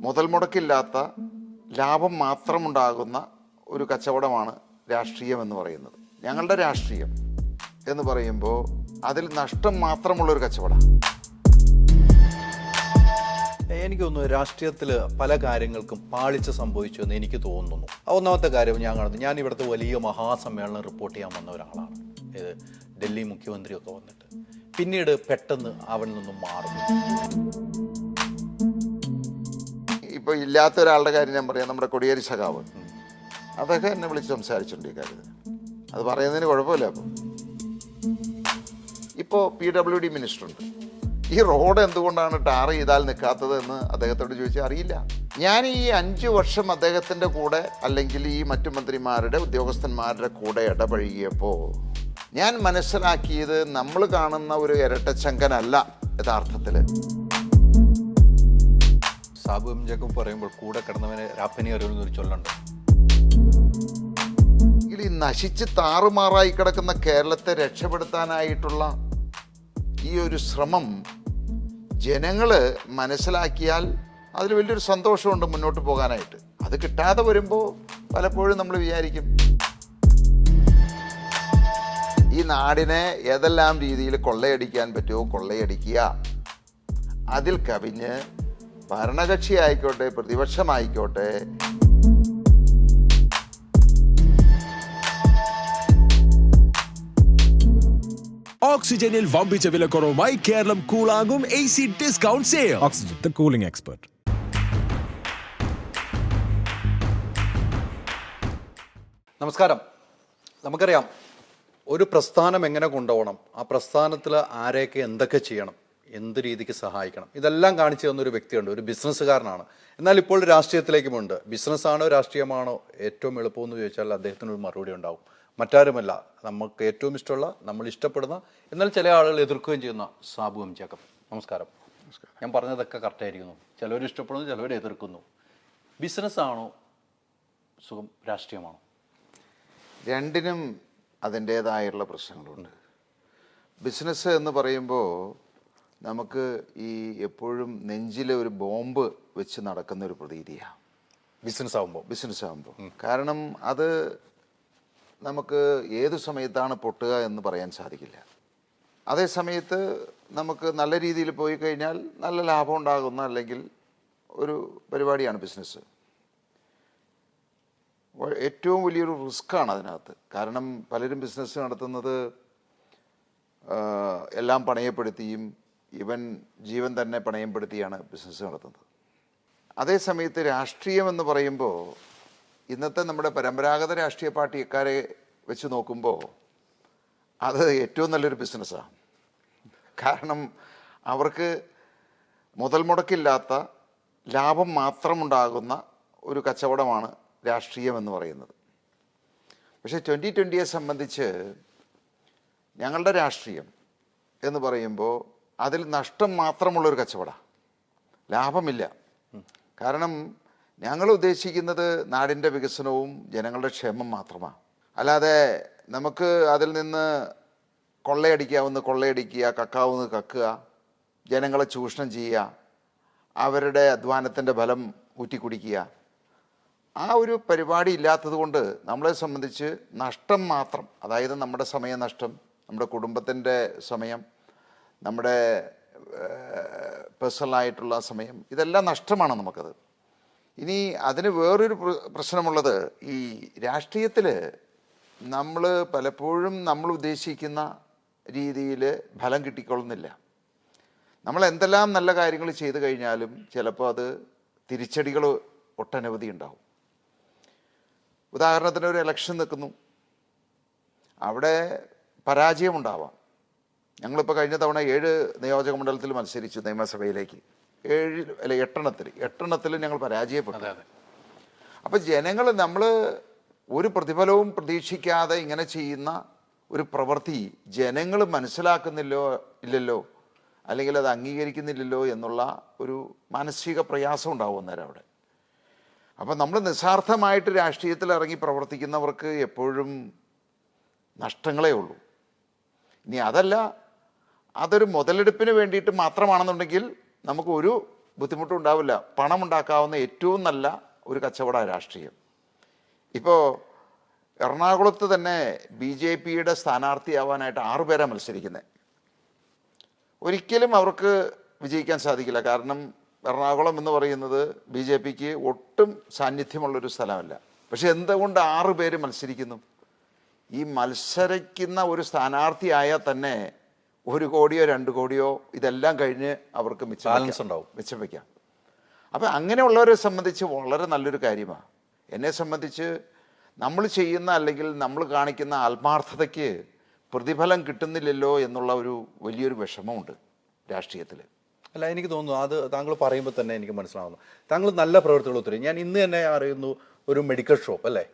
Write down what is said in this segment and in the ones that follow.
മുതൽ മുടക്കില്ലാത്ത ലാഭം മാത്രമുണ്ടാകുന്ന ഒരു കച്ചവടമാണ് രാഷ്ട്രീയം എന്ന് പറയുന്നത്. ഞങ്ങളുടെ രാഷ്ട്രീയം എന്ന് പറയുമ്പോൾ അതിൽ നഷ്ടം മാത്രമുള്ളൊരു കച്ചവടം. എനിക്ക് തോന്നുന്നു രാഷ്ട്രീയത്തിൽ പല കാര്യങ്ങൾക്കും പാളിച്ച സംഭവിച്ചു എന്ന് എനിക്ക് തോന്നുന്നു. ഒന്നാമത്തെ കാര്യം ഞാൻ കാണുന്നു, ഞാൻ ഇവിടുത്തെ വലിയ മഹാസമ്മേളനം റിപ്പോർട്ട് ചെയ്യാൻ വന്ന ഒരാളാണ്. ഇത് ഡൽഹി മുഖ്യമന്ത്രിയൊക്കെ വന്നിട്ട് പിന്നീട് പെട്ടെന്ന് അവനിൽ നിന്നും മാറുന്നു. ഇപ്പോൾ ഇല്ലാത്ത ഒരാളുടെ കാര്യം ഞാൻ പറയാം. നമ്മുടെ കൊടിയേരി സഖാവ് അതൊക്കെ എന്നെ വിളിച്ച് സംസാരിച്ചിട്ടുണ്ട് ഈ കാര്യത്തിൽ. അത് പറയുന്നതിന് കുഴപ്പമില്ല. ഇപ്പോൾ PWD മിനിസ്റ്ററുണ്ട്. ഈ റോഡ് എന്തുകൊണ്ടാണ് ടാർ ചെയ്താൽ നിൽക്കാത്തത് എന്ന് അദ്ദേഹത്തോട് ചോദിച്ചാൽ അറിയില്ല. ഞാൻ ഈ 5 വർഷം അദ്ദേഹത്തിൻ്റെ കൂടെ അല്ലെങ്കിൽ ഈ മറ്റു മന്ത്രിമാരുടെ ഉദ്യോഗസ്ഥന്മാരുടെ കൂടെ ഇടപഴകിയപ്പോൾ ഞാൻ മനസ്സിലാക്കിയത് നമ്മൾ കാണുന്ന ഒരു ഇരട്ടച്ചങ്കനല്ല യഥാർത്ഥത്തിൽ. സാബു എം ജേക്കബ് പറയുമ്പോൾ കൂടെ കിടന്നവനെ രാപ്പനി അറിയുന്നൊരു ചൊല്ലുണ്ട്. ഈ നശിച്ച് താറുമാറായി കിടക്കുന്ന കേരളത്തെ രക്ഷപ്പെടുത്താനായിട്ടുള്ള ഈ ഒരു ശ്രമം ജനങ്ങൾ മനസ്സിലാക്കിയാൽ അതിൽ വലിയൊരു സന്തോഷമുണ്ട് മുന്നോട്ട് പോകാനായിട്ട്. അത് കിട്ടാതെ വരുമ്പോൾ പലപ്പോഴും നമ്മൾ വിചാരിക്കും ഈ നാടിനെ ഏതെല്ലാം രീതിയിൽ കൊള്ളയടിക്കാൻ പറ്റുമോ കൊള്ളയടിക്കുക. അതിൽ കവിഞ്ഞ് ഭരണകക്ഷി ആയിക്കോട്ടെ പ്രതിപക്ഷമായിക്കോട്ടെ ഓക്സിജനിൽ വമ്പിച്ച വിലക്കുറവുമായി കേരളം കൂളാകും AC discount sale. Oxygen, the cooling expert. നമസ്കാരം. നമുക്കറിയാം ഒരു പ്രസ്ഥാനം എങ്ങനെ കൊണ്ടുപോകണം, ആ പ്രസ്ഥാനത്തിൽ ആരെയൊക്കെ എന്തൊക്കെ ചെയ്യണം, എന്ത് രീതിക്ക് സഹായിക്കണം, ഇതെല്ലാം കാണിച്ചു തന്നൊരു വ്യക്തിയുണ്ട്. ഒരു ബിസിനസ്സുകാരനാണ്. എന്നാൽ ഇപ്പോൾ രാഷ്ട്രീയത്തിലേക്കുമുണ്ട്. ബിസിനസ്സാണോ രാഷ്ട്രീയമാണോ ഏറ്റവും എളുപ്പമെന്ന് ചോദിച്ചാൽ അദ്ദേഹത്തിനൊരു മറുപടി ഉണ്ടാവും. മറ്റാരുമല്ല, നമുക്ക് ഏറ്റവും ഇഷ്ടമുള്ള, നമ്മൾ ഇഷ്ടപ്പെടുന്ന, എന്നാൽ ചില ആളുകൾ എതിർക്കുകയും ചെയ്യുന്ന സാബു എം ജേക്കബ്. നമസ്കാരം. ഞാൻ പറഞ്ഞതൊക്കെ കറക്റ്റായിരിക്കുന്നു. ചിലവർ ഇഷ്ടപ്പെടുന്നു, ചിലവർ എതിർക്കുന്നു. ബിസിനസ്സാണോ സുഖം, രാഷ്ട്രീയമാണോ? രണ്ടിനും അതിൻ്റേതായുള്ള പ്രശ്നങ്ങളുണ്ട്. ബിസിനസ് എന്ന് പറയുമ്പോൾ നമുക്ക് ഈ എപ്പോഴും നെഞ്ചിൽ ഒരു ബോംബ് വെച്ച് നടക്കുന്ന ഒരു പ്രതീതിയാണ് ബിസിനസ് ആകുമ്പോൾ. കാരണം അത് നമുക്ക് ഏതു സമയത്താണ് പൊട്ടുക എന്ന് പറയാൻ സാധിക്കില്ല. അതേ സമയത്ത് നമുക്ക് നല്ല രീതിയിൽ പോയി കഴിഞ്ഞാൽ നല്ല ലാഭം ഉണ്ടാകുന്ന അല്ലെങ്കിൽ ഒരു പരിപാടിയാണ് ബിസിനസ്. ഏറ്റവും വലിയൊരു റിസ്ക്കാണ് അതിനകത്ത്. കാരണം പലരും ബിസിനസ് നടത്തുന്നത് എല്ലാം പണയപ്പെടുത്തിയും ഇവൻ ജീവൻ തന്നെ പണയപ്പെടുത്തിയാണ് ബിസിനസ് നടത്തുന്നത്. അതേ സമയത്ത് രാഷ്ട്രീയം എന്ന് പറയുമ്പോൾ ഇന്നത്തെ നമ്മുടെ പരമ്പരാഗത രാഷ്ട്രീയ പാർട്ടിക്കാരെ വെച്ച് നോക്കുമ്പോൾ അത് ഏറ്റവും നല്ലൊരു ബിസിനസ്സാണ്. കാരണം അവർക്ക് മുതൽ മുടക്കില്ലാത്ത ലാഭം മാത്രമുണ്ടാകുന്ന ഒരു കച്ചവടമാണ് രാഷ്ട്രീയം എന്ന് പറയുന്നത്. പക്ഷേ 2020യെ സംബന്ധിച്ച് ഞങ്ങളുടെ രാഷ്ട്രീയം എന്ന് പറയുമ്പോൾ അതിൽ നഷ്ടം മാത്രമുള്ളൊരു കച്ചവടമാണ്, ലാഭമില്ല. കാരണം ഞങ്ങൾ ഉദ്ദേശിക്കുന്നത് നാടിൻ്റെ വികസനവും ജനങ്ങളുടെ ക്ഷേമം മാത്രമാണ്. അല്ലാതെ നമുക്ക് അതിൽ നിന്ന് കൊള്ളയടിക്കാവുന്ന കൊള്ളയടിക്കുക, കക്കാവുന്ന കക്കുക, ജനങ്ങളെ ചൂഷണം ചെയ്യുക, അവരുടെ അധ്വാനത്തിൻ്റെ ഫലം ഊറ്റിക്കുടിക്കുക, ആ ഒരു പരിപാടി ഇല്ലാത്തത് കൊണ്ട് നമ്മളെ സംബന്ധിച്ച് നഷ്ടം മാത്രം. അതായത് നമ്മുടെ സമയനഷ്ടം, നമ്മുടെ കുടുംബത്തിൻ്റെ സമയം, നമ്മുടെ പേഴ്സണലായിട്ടുള്ള സമയം, ഇതെല്ലാം നഷ്ടമാണ് നമുക്കത്. ഇനി അതിന് വേറൊരു പ്രശ്നമുള്ളത്, ഈ രാഷ്ട്രീയത്തിൽ നമ്മൾ പലപ്പോഴും നമ്മൾ ഉദ്ദേശിക്കുന്ന രീതിയിൽ ഫലം കിട്ടിക്കൊള്ളുന്നില്ല. നമ്മൾ എന്തെല്ലാം നല്ല കാര്യങ്ങൾ ചെയ്തു കഴിഞ്ഞാലും ചിലപ്പോൾ അത് തിരിച്ചടികൾ ഒട്ടനവധി ഉണ്ടാവും. ഉദാഹരണത്തിന് ഒരു ഇലക്ഷൻ നിൽക്കുന്നു, അവിടെ പരാജയമുണ്ടാവാം. ഞങ്ങളിപ്പോൾ കഴിഞ്ഞ തവണ 7 നിയോജക മണ്ഡലത്തിൽ മത്സരിച്ചു നിയമസഭയിലേക്ക്. 8 ഞങ്ങൾ പരാജയപ്പെട്ടു. അപ്പം ജനങ്ങൾ നമ്മൾ ഒരു പ്രതിഫലവും പ്രതീക്ഷിക്കാതെ ഇങ്ങനെ ചെയ്യുന്ന ഒരു പ്രവൃത്തി ജനങ്ങൾ ഇല്ലല്ലോ അല്ലെങ്കിൽ അത് അംഗീകരിക്കുന്നില്ലല്ലോ എന്നുള്ള ഒരു മാനസിക പ്രയാസം ഉണ്ടാവും അന്നേരം അവിടെ. അപ്പം നമ്മൾ നിസ്വാർത്ഥമായിട്ട് രാഷ്ട്രീയത്തിൽ ഇറങ്ങി പ്രവർത്തിക്കുന്നവർക്ക് എപ്പോഴും നഷ്ടങ്ങളേ ഉള്ളൂ. ഇനി അതല്ല, അതൊരു മുതലെടുപ്പിന് വേണ്ടിയിട്ട് മാത്രമാണെന്നുണ്ടെങ്കിൽ നമുക്ക് ഒരു ബുദ്ധിമുട്ടുണ്ടാവില്ല. പണമുണ്ടാക്കാവുന്ന ഏറ്റവും നല്ല ഒരു കച്ചവട രാഷ്ട്രീയം. ഇപ്പോൾ എറണാകുളത്ത് തന്നെ BJPയുടെ സ്ഥാനാർത്ഥിയാവാനായിട്ട് 6 പേരാണ് മത്സരിക്കുന്നത്. ഒരിക്കലും അവർക്ക് വിജയിക്കാൻ സാധിക്കില്ല. കാരണം എറണാകുളം എന്ന് പറയുന്നത് BJPക്ക് ഒട്ടും സാന്നിധ്യമുള്ളൊരു സ്ഥലമല്ല. പക്ഷെ എന്തുകൊണ്ട് 6 പേര് മത്സരിക്കുന്നു? ഈ മത്സരിക്കുന്ന ഒരു സ്ഥാനാർത്ഥിയായാൽ തന്നെ 1 കോടിയോ 2 കോടിയോ ഇതെല്ലാം കഴിഞ്ഞ് അവർക്ക് മിച്ചം വയ്ക്കാം. അപ്പം അങ്ങനെയുള്ളവരെ സംബന്ധിച്ച് വളരെ നല്ലൊരു കാര്യമാണ്. എന്നെ സംബന്ധിച്ച് നമ്മൾ ചെയ്യുന്ന അല്ലെങ്കിൽ നമ്മൾ കാണിക്കുന്ന ആത്മാർത്ഥതയ്ക്ക് പ്രതിഫലം കിട്ടുന്നില്ലല്ലോ എന്നുള്ള ഒരു വലിയൊരു വിഷമമുണ്ട് രാഷ്ട്രീയത്തിൽ. അല്ല, എനിക്ക് തോന്നുന്നു അത് താങ്കൾ പറയുമ്പോൾ തന്നെ എനിക്ക് മനസ്സിലാവുന്നു താങ്കൾ നല്ല പ്രവൃത്തികൾ ഒത്തിരി. ഞാൻ ഇന്ന് തന്നെ അറിയുന്നു ഒരു മെഡിക്കൽ ഷോപ്പ് അല്ലേ,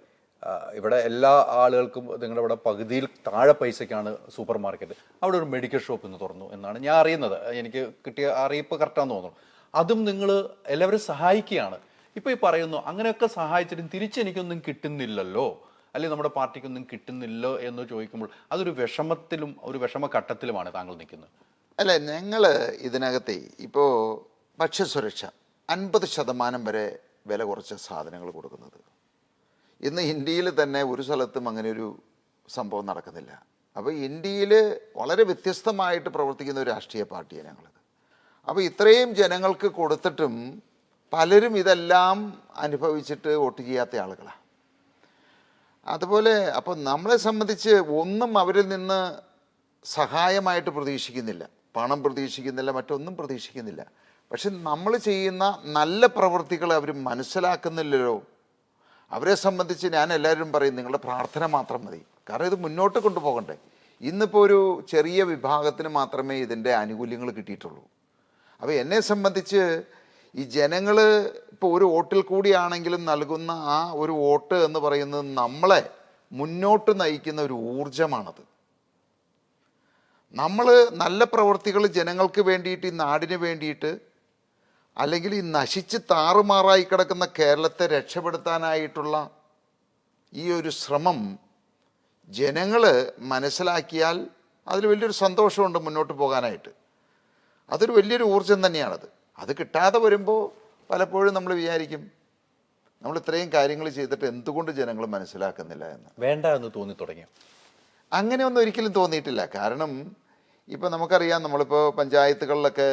ഇവിടെ എല്ലാ ആളുകൾക്കും നിങ്ങളുടെ ഇവിടെ പകുതിയിൽ താഴെ പൈസയ്ക്കാണ് സൂപ്പർ മാർക്കറ്റ്, അവിടെ ഒരു മെഡിക്കൽ ഷോപ്പ് ഇന്ന് തുറന്നു എന്നാണ് ഞാൻ അറിയുന്നത്. എനിക്ക് കിട്ടിയ അറിയിപ്പ് കറക്റ്റാന്ന് തോന്നുന്നു. അതും നിങ്ങൾ എല്ലാവരും സഹായിക്കുകയാണ്. ഇപ്പോൾ ഈ പറയുന്നു അങ്ങനെയൊക്കെ സഹായിച്ചിട്ടും തിരിച്ചെനിക്കൊന്നും കിട്ടുന്നില്ലല്ലോ, അല്ലെങ്കിൽ നമ്മുടെ പാർട്ടിക്കൊന്നും കിട്ടുന്നില്ലോ എന്ന് ചോദിക്കുമ്പോൾ അതൊരു വിഷമത്തിലും ഒരു വിഷമഘട്ടത്തിലുമാണ് താങ്കൾ നിൽക്കുന്നത്. അല്ല, ഞങ്ങൾ ഇതിനകത്തെ ഇപ്പോൾ ഭക്ഷ്യസുരക്ഷ 50% വരെ വില കുറച്ച സാധനങ്ങൾ കൊടുക്കുന്നത്. ഇന്ന് ഇന്ത്യയിൽ തന്നെ ഒരു സ്ഥലത്തും അങ്ങനെ ഒരു സംഭവം നടക്കുന്നില്ല. അപ്പോൾ ഇന്ത്യയിൽ വളരെ വ്യത്യസ്തമായിട്ട് പ്രവർത്തിക്കുന്ന ഒരു രാഷ്ട്രീയ പാർട്ടിയാണ് ഞങ്ങളത്. അപ്പോൾ ഇത്രയും ജനങ്ങൾക്ക് കൊടുത്തിട്ടും പലരും ഇതെല്ലാം അനുഭവിച്ചിട്ട് വോട്ട് ചെയ്യാത്ത ആളുകളാണ്. അതുപോലെ അപ്പോൾ നമ്മളെ സംബന്ധിച്ച് ഒന്നും അവരിൽ നിന്ന് സഹായമായിട്ട് പ്രതീക്ഷിക്കുന്നില്ല, പണം പ്രതീക്ഷിക്കുന്നില്ല, മറ്റൊന്നും പ്രതീക്ഷിക്കുന്നില്ല. പക്ഷെ നമ്മൾ ചെയ്യുന്ന നല്ല പ്രവൃത്തികൾ അവർ മനസ്സിലാക്കുന്നില്ലല്ലോ. അവരെ സംബന്ധിച്ച് ഞാൻ എല്ലാവരും പറയും നിങ്ങളുടെ പ്രാർത്ഥന മാത്രം മതി. കാരണം ഇത് മുന്നോട്ട് കൊണ്ടുപോകണ്ടേ. ഇന്നിപ്പോൾ ഒരു ചെറിയ വിഭാഗത്തിന് മാത്രമേ ഇതിൻ്റെ ആനുകൂല്യങ്ങൾ കിട്ടിയിട്ടുള്ളൂ. അപ്പോൾ എന്നെ സംബന്ധിച്ച് ഈ ജനങ്ങൾ ഇപ്പോൾ ഒരു വോട്ടിൽ കൂടിയാണെങ്കിലും നൽകുന്ന ആ ഒരു വോട്ട് എന്ന് പറയുന്നത് നമ്മളെ മുന്നോട്ട് നയിക്കുന്ന ഒരു ഊർജമാണത്. നമ്മൾ നല്ല പ്രവൃത്തികൾ ജനങ്ങൾക്ക് വേണ്ടിയിട്ട്, ഈ നാടിന് വേണ്ടിയിട്ട്, അല്ലെങ്കിൽ ഈ നശിച്ച് താറുമാറായി കിടക്കുന്ന കേരളത്തെ രക്ഷപ്പെടുത്താനായിട്ടുള്ള ഈ ഒരു ശ്രമം ജനങ്ങൾ മനസ്സിലാക്കിയാൽ അതിൽ വലിയൊരു സന്തോഷമുണ്ട് മുന്നോട്ട് പോകാനായിട്ട്. അതൊരു വലിയൊരു ഊർജം തന്നെയാണത്. അത് കിട്ടാതെ വരുമ്പോൾ പലപ്പോഴും നമ്മൾ വിചാരിക്കും നമ്മൾ ഇത്രയും കാര്യങ്ങൾ ചെയ്തിട്ട് എന്തുകൊണ്ട് ജനങ്ങൾ മനസ്സിലാക്കുന്നില്ല എന്ന്. വേണ്ട എന്ന് തോന്നി തുടങ്ങി. അങ്ങനെയൊന്നും ഒരിക്കലും തോന്നിയിട്ടില്ല. കാരണം ഇപ്പോൾ നമുക്കറിയാം, നമ്മളിപ്പോൾ പഞ്ചായത്തുകളിലൊക്കെ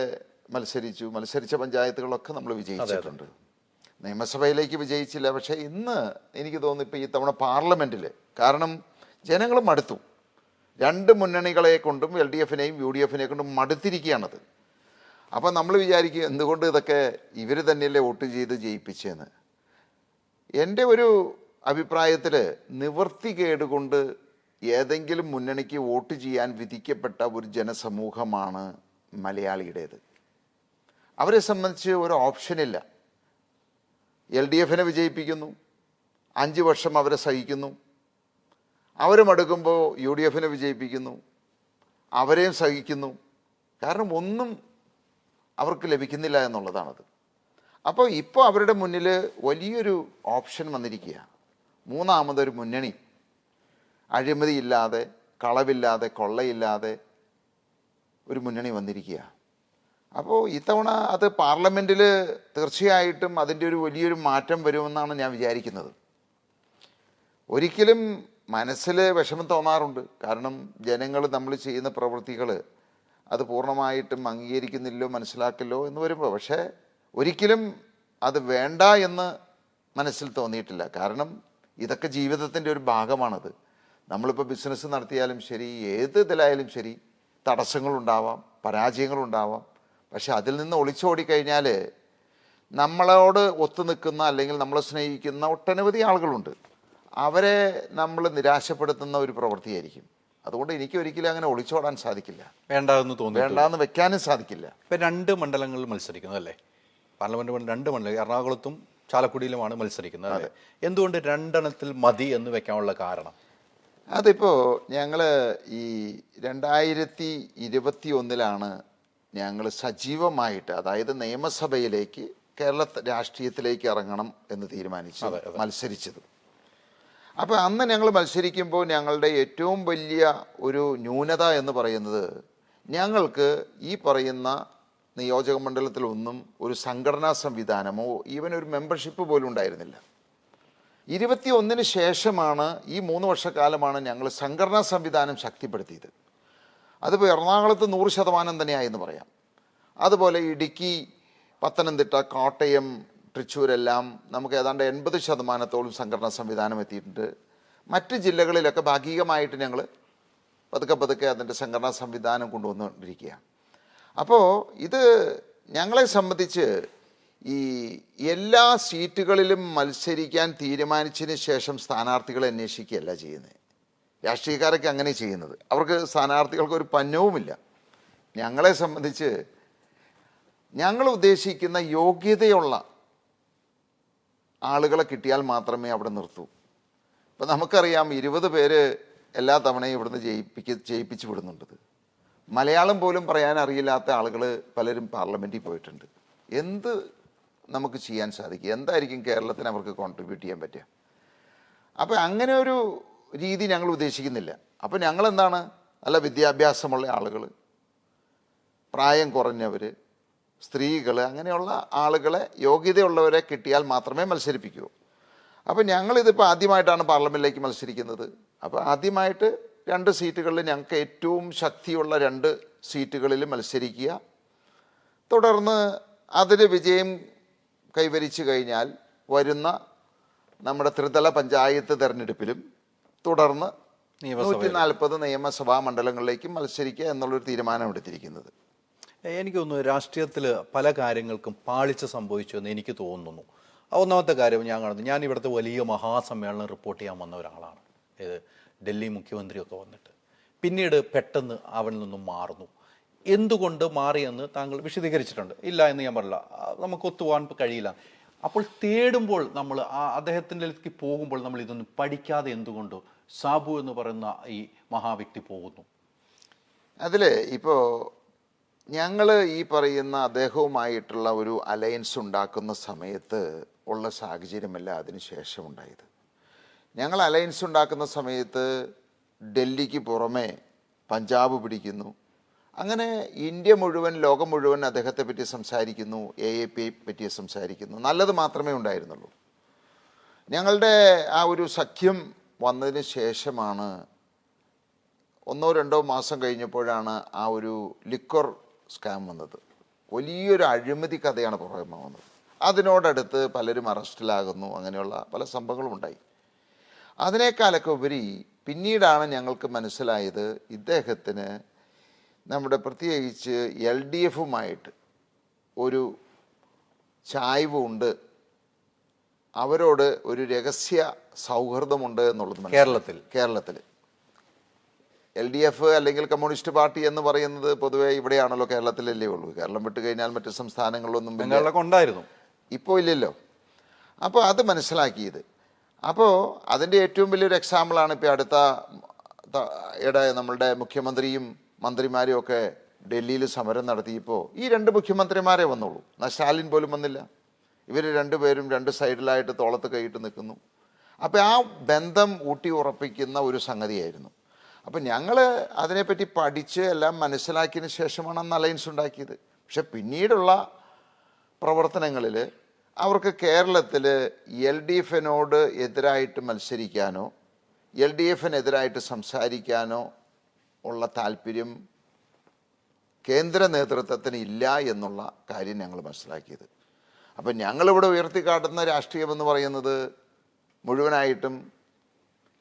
മത്സരിച്ച പഞ്ചായത്തുകളൊക്കെ നമ്മൾ വിജയിച്ചിട്ടുണ്ട്. നിയമസഭയിലേക്ക് വിജയിച്ചില്ല. പക്ഷേ ഇന്ന് എനിക്ക് തോന്നുന്നു ഇപ്പോൾ ഈ തവണ പാർലമെൻറ്റിൽ, കാരണം ജനങ്ങൾ മടുത്തു. 2 മുന്നണികളെ കൊണ്ടും LDFനെയും UDFനെയും കൊണ്ടും മടുത്തിരിക്കുകയാണത്. അപ്പോൾ നമ്മൾ വിചാരിക്കും എന്തുകൊണ്ട് ഇതൊക്കെ ഇവർ തന്നെയല്ലേ വോട്ട് ചെയ്ത് ജയിപ്പിച്ചതെന്ന്. എൻ്റെ ഒരു അഭിപ്രായത്തിൽ നിവൃത്തികേട് കൊണ്ട് ഏതെങ്കിലും മുന്നണിക്ക് വോട്ട് ചെയ്യാൻ വിധിക്കപ്പെട്ട ഒരു ജനസമൂഹമാണ് മലയാളിയുടേത്. അവരെ സംബന്ധിച്ച് ഒരു ഓപ്ഷനില്ല. LDFനെ വിജയിപ്പിക്കുന്നു, 5 വർഷം അവരെ സഹിക്കുന്നു. അവർ മടുക്കുമ്പോൾ UDFനെ വിജയിപ്പിക്കുന്നു, അവരെയും സഹിക്കുന്നു. കാരണം ഒന്നും അവർക്ക് ലഭിക്കുന്നില്ല എന്നുള്ളതാണത്. അപ്പോൾ ഇപ്പോൾ അവരുടെ മുന്നിൽ വലിയൊരു ഓപ്ഷൻ വന്നിരിക്കുക. മൂന്നാമതൊരു മുന്നണി, അഴിമതിയില്ലാതെ, കളവില്ലാതെ, കൊള്ളയില്ലാതെ ഒരു മുന്നണി വന്നിരിക്കുക. അപ്പോൾ ഇത്തവണ അത് പാർലമെൻറ്റിൽ തീർച്ചയായിട്ടും അതിൻ്റെ ഒരു വലിയൊരു മാറ്റം വരുമെന്നാണ് ഞാൻ വിചാരിക്കുന്നത്. ഒരിക്കലും മനസ്സിൽ വിഷമം തോന്നാറുണ്ട്. കാരണം ജനങ്ങൾ നമ്മൾ ചെയ്യുന്ന പ്രവൃത്തികൾ അത് പൂർണ്ണമായിട്ടും അംഗീകരിക്കുന്നില്ലോ, മനസ്സിലാക്കില്ലോ എന്ന് വരുമ്പോൾ, പക്ഷേ ഒരിക്കലും അത് വേണ്ട എന്ന് മനസ്സിൽ തോന്നിയിട്ടില്ല. കാരണം ഇതൊക്കെ ജീവിതത്തിൻ്റെ ഒരു ഭാഗമാണത്. നമ്മളിപ്പോൾ ബിസിനസ് നടത്തിയാലും ശരി, ഏത് ഇതിലായാലും ശരി, തടസ്സങ്ങളുണ്ടാവാം, പരാജയങ്ങളുണ്ടാവാം. പക്ഷെ അതിൽ നിന്ന് ഒളിച്ചോടിക്കഴിഞ്ഞാൽ നമ്മളോട് ഒത്തു നിൽക്കുന്ന അല്ലെങ്കിൽ നമ്മളെ സ്നേഹിക്കുന്ന ഒട്ടനവധി ആളുകളുണ്ട്. അവരെ നമ്മൾ നിരാശപ്പെടുത്തുന്ന ഒരു പ്രവൃത്തിയായിരിക്കും. അതുകൊണ്ട് എനിക്ക് ഒരിക്കലും അങ്ങനെ ഒളിച്ചോടാൻ സാധിക്കില്ല. വേണ്ടാന്ന് വെക്കാനും സാധിക്കില്ല. ഇപ്പം 2 മണ്ഡലങ്ങളിൽ മത്സരിക്കുന്നത് അല്ലേ, പാർലമെന്റ് 2 മണ്ഡലം, എറണാകുളത്തും ചാലക്കുടിയിലുമാണ് മത്സരിക്കുന്നത് അല്ലേ. എന്തുകൊണ്ട് 2 മതി എന്ന് വെക്കാനുള്ള കാരണം? അതിപ്പോൾ ഞങ്ങൾ ഈ 2021 ഞങ്ങൾ സജീവമായിട്ട്, അതായത് നിയമസഭയിലേക്ക്, കേരള രാഷ്ട്രീയത്തിലേക്ക് ഇറങ്ങണം എന്ന് തീരുമാനിച്ചു മത്സരിച്ചത്. അപ്പോൾ അന്ന് ഞങ്ങൾ മത്സരിക്കുമ്പോൾ ഞങ്ങളുടെ ഏറ്റവും വലിയ ഒരു ന്യൂനത എന്ന് പറയുന്നത്, ഞങ്ങൾക്ക് ഈ പറയുന്ന നിയോജക മണ്ഡലത്തിലൊന്നും ഒരു സംഘടനാ സംവിധാനമോ ഈവൻ ഒരു മെമ്പർഷിപ്പ് പോലും ഉണ്ടായിരുന്നില്ല. 21 ശേഷമാണ്, ഈ 3 വർഷക്കാലമാണ് ഞങ്ങൾ സംഘടനാ സംവിധാനം ശക്തിപ്പെടുത്തിയത്. അതിപ്പോൾ എറണാകുളത്ത് 100% തന്നെയായെന്ന് പറയാം. അതുപോലെ ഇടുക്കി, പത്തനംതിട്ട, കോട്ടയം, തൃശ്ശൂരെല്ലാം നമുക്ക് ഏതാണ്ട് 80% സംഘടനാ സംവിധാനം എത്തിയിട്ടുണ്ട്. മറ്റ് ജില്ലകളിലൊക്കെ ഭാഗികമായിട്ട് ഞങ്ങൾ പതുക്കെ അതിൻ്റെ സംഘടനാ സംവിധാനം കൊണ്ടുവന്നുകൊണ്ടിരിക്കുകയാണ്. അപ്പോൾ ഇത് ഞങ്ങളെ സംബന്ധിച്ച് ഈ എല്ലാ സീറ്റുകളിലും മത്സരിക്കാൻ തീരുമാനിച്ചതിന് ശേഷം സ്ഥാനാർത്ഥികളെ അന്വേഷിക്കുകയല്ല ചെയ്യുന്നത്. രാഷ്ട്രീയക്കാരൊക്കെ അങ്ങനെ ചെയ്യുന്നത്. അവർക്ക് സ്ഥാനാർത്ഥികൾക്ക് ഒരു പന്നവുമില്ല. ഞങ്ങളെ സംബന്ധിച്ച് ഞങ്ങൾ ഉദ്ദേശിക്കുന്ന യോഗ്യതയുള്ള ആളുകളെ കിട്ടിയാൽ മാത്രമേ അവിടെ നിർത്തൂ. ഇപ്പം നമുക്കറിയാം 20 പേര് എല്ലാ തവണയും ഇവിടുന്ന് ജയിപ്പിച്ച് വിടുന്നുണ്ട്. മലയാളം പോലും പറയാൻ അറിയില്ലാത്ത ആളുകൾ പലരും പാർലമെൻറ്റിൽ പോയിട്ടുണ്ട്. എന്ത് നമുക്ക് ചെയ്യാൻ സാധിക്കും? എന്തായിരിക്കും കേരളത്തിന് അവർക്ക് കോൺട്രിബ്യൂട്ട് ചെയ്യാൻ പറ്റുക? അപ്പോൾ അങ്ങനെ ഒരു രീതി ഞങ്ങൾ ഉദ്ദേശിക്കുന്നില്ല. അപ്പോൾ ഞങ്ങളെന്താണ്, നല്ല വിദ്യാഭ്യാസമുള്ള ആളുകൾ, പ്രായം കുറഞ്ഞവർ, സ്ത്രീകൾ, അങ്ങനെയുള്ള ആളുകളെ, യോഗ്യതയുള്ളവരെ കിട്ടിയാൽ മാത്രമേ മത്സരിപ്പിക്കൂ. അപ്പോൾ ഞങ്ങളിതിപ്പോൾ ആദ്യമായിട്ടാണ് പാർലമെൻറ്റിലേക്ക് മത്സരിക്കുന്നത്. അപ്പോൾ ആദ്യമായിട്ട് 2 സീറ്റുകളിൽ ഞങ്ങൾക്ക് ഏറ്റവും ശക്തിയുള്ള 2 സീറ്റുകളിൽ മത്സരിക്കുക. തുടർന്ന് അതിൽ വിജയം കൈവരിച്ചു കഴിഞ്ഞാൽ വരുന്ന നമ്മുടെ ത്രിതല പഞ്ചായത്ത് തെരഞ്ഞെടുപ്പിലും തുടർന്ന് 140 നിയമസഭാ മണ്ഡലങ്ങളിലേക്കും മത്സരിക്കുക എന്നുള്ളൊരു തീരുമാനമെടുത്തിരിക്കുന്നത്. എനിക്ക് തോന്നുന്നു രാഷ്ട്രീയത്തിൽ പല കാര്യങ്ങൾക്കും പാളിച്ച സംഭവിച്ചു എന്ന് എനിക്ക് തോന്നുന്നു. ഒന്നാമത്തെ കാര്യം ഞാൻ കാണുന്നു, ഞാൻ ഇവിടുത്തെ വലിയ മഹാസമ്മേളനം റിപ്പോർട്ട് ചെയ്യാൻ വന്ന ഒരാളാണ്. ഇത് ഡൽഹി മുഖ്യമന്ത്രിയൊക്കെ വന്നിട്ട് പിന്നീട് പെട്ടെന്ന് അവനിൽ നിന്നും മാറുന്നു. എന്തുകൊണ്ട് മാറിയെന്ന് താങ്കൾ വിശദീകരിച്ചിട്ടുണ്ട്. ഇല്ല എന്ന് ഞാൻ പറഞ്ഞില്ല, നമുക്ക് ഒത്തുപോകാൻ കഴിയില്ല. അപ്പോൾ തേടുമ്പോൾ നമ്മൾ അദ്ദേഹത്തിൻ്റെ പോകുമ്പോൾ നമ്മൾ ഇതൊന്നും പഠിക്കാതെ എന്തുകൊണ്ട് സാബു എന്ന് പറയുന്ന ഈ മഹാവ്യക്തി പോകുന്നു? അതിൽ ഇപ്പോൾ ഞങ്ങൾ ഈ പറയുന്ന അദ്ദേഹവുമായിട്ടുള്ള ഒരു അലയൻസ് ഉണ്ടാക്കുന്ന സമയത്ത് ഉള്ള സാഹചര്യമല്ല അതിനുശേഷം ഉണ്ടായത്. ഞങ്ങൾ അലയൻസ് ഉണ്ടാക്കുന്ന സമയത്ത് ഡൽഹിക്ക് പുറമെ പഞ്ചാബ് പിടിക്കുന്നു. അങ്ങനെ ഇന്ത്യ മുഴുവൻ, ലോകം മുഴുവൻ അദ്ദേഹത്തെ പറ്റി സംസാരിക്കുന്നു, AAP പറ്റി സംസാരിക്കുന്നു. നല്ലത് മാത്രമേ ഉണ്ടായിരുന്നുള്ളൂ. ഞങ്ങളുടെ ആ ഒരു സഖ്യം വന്നതിന് ശേഷമാണ് 1-2 മാസം കഴിഞ്ഞപ്പോഴാണ് ആ ഒരു ലിക്വർ സ്കാം വന്നത്. വലിയൊരു അഴിമതി കഥയാണ് പുറമെ വന്നത്. അതിനോടടുത്ത് പലരും അറസ്റ്റിലാകുന്നു. അങ്ങനെയുള്ള പല സംഭവങ്ങളും ഉണ്ടായി. അതിനേക്കാളൊക്കെ ഉപരി പിന്നീടാണ് ഞങ്ങൾക്ക് മനസ്സിലായത് ഇദ്ദേഹത്തിന് നമ്മുടെ പ്രത്യേകിച്ച് LDFുമായിട്ട് ഒരു ചായ്വുണ്ട്, അവരോട് ഒരു രഹസ്യ സൗഹൃദമുണ്ട് എന്നുള്ളത്. കേരളത്തിൽ LDF അല്ലെങ്കിൽ കമ്മ്യൂണിസ്റ്റ് പാർട്ടി എന്ന് പറയുന്നത് പൊതുവേ ഇവിടെയാണല്ലോ, കേരളത്തിലല്ലേ ഉള്ളൂ. കേരളം വിട്ട് കഴിഞ്ഞാൽ മറ്റ് സംസ്ഥാനങ്ങളിലൊന്നും ഉണ്ടായിരുന്നു, ഇപ്പോൾ ഇല്ലല്ലോ. അപ്പോൾ അത് മനസ്സിലാക്കിയത്. അപ്പോൾ അതിൻ്റെ ഏറ്റവും വലിയൊരു എക്സാമ്പിളാണ് ഇപ്പോൾ അടുത്ത നമ്മളുടെ മുഖ്യമന്ത്രിയും മന്ത്രിമാരും ഒക്കെ ഡൽഹിയിൽ സമരം നടത്തിയപ്പോൾ ഈ 2 മുഖ്യമന്ത്രിമാരെ വന്നുള്ളൂ. സ്റ്റാലിൻ പോലും വന്നില്ല. ഇവർ 2 പേരും 2 സൈഡിലായിട്ട് തോളത്ത് കൈയിട്ട് നിൽക്കുന്നു. അപ്പോൾ ആ ബന്ധം ഊട്ടി ഉറപ്പിക്കുന്ന ഒരു സംഗതിയായിരുന്നു. അപ്പം ഞങ്ങൾ അതിനെപ്പറ്റി പഠിച്ച് എല്ലാം മനസ്സിലാക്കിയതിന് ശേഷമാണ് അന്ന് അലയൻസ് ഉണ്ടാക്കിയത്. പക്ഷെ പിന്നീടുള്ള പ്രവർത്തനങ്ങളിൽ അവർക്ക് കേരളത്തിൽ LDFിനോട് എതിരായിട്ട് മത്സരിക്കാനോ LDFിനെതിരായിട്ട് സംസാരിക്കാനോ ഉള്ള താല്പര്യം കേന്ദ്ര നേതൃത്വത്തിന് ഇല്ല എന്നുള്ള കാര്യം ഞങ്ങൾ മനസ്സിലാക്കിയത്. അപ്പം ഞങ്ങളിവിടെ ഉയർത്തിക്കാട്ടുന്ന രാഷ്ട്രീയമെന്ന് പറയുന്നത് മുഴുവനായിട്ടും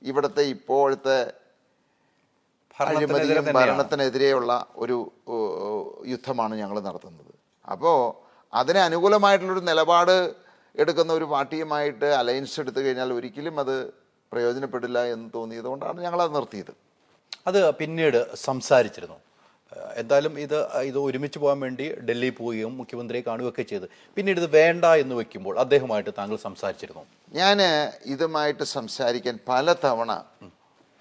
ഇവിടുത്തെ ഇപ്പോഴത്തെ അഴിമതിയും ഭരണത്തിനെതിരെയുള്ള ഒരു യുദ്ധമാണ് ഞങ്ങൾ നടത്തുന്നത്. അപ്പോൾ അതിന് അനുകൂലമായിട്ടുള്ളൊരു നിലപാട് എടുക്കുന്ന ഒരു പാർട്ടിയുമായിട്ട് അലയൻസ് എടുത്തു കഴിഞ്ഞാൽ ഒരിക്കലും അത് പ്രയോജനപ്പെടില്ല എന്ന് തോന്നിയതുകൊണ്ടാണ് ഞങ്ങളത് നിർത്തിയത്. അത് പിന്നീട് സംസാരിച്ചിരുന്നു. എന്തായാലും ഇത് ഒരുമിച്ച് പോകാൻ വേണ്ടി ഡൽഹി പോവുകയും മുഖ്യമന്ത്രിയെ കാണുകയൊക്കെ ചെയ്ത് പിന്നീട് ഇത് വേണ്ട എന്ന് വെക്കുമ്പോൾ അദ്ദേഹമായിട്ട് താങ്കൾ സംസാരിച്ചിരുന്നു? ഞാൻ ഇതുമായിട്ട് സംസാരിക്കാൻ പല തവണ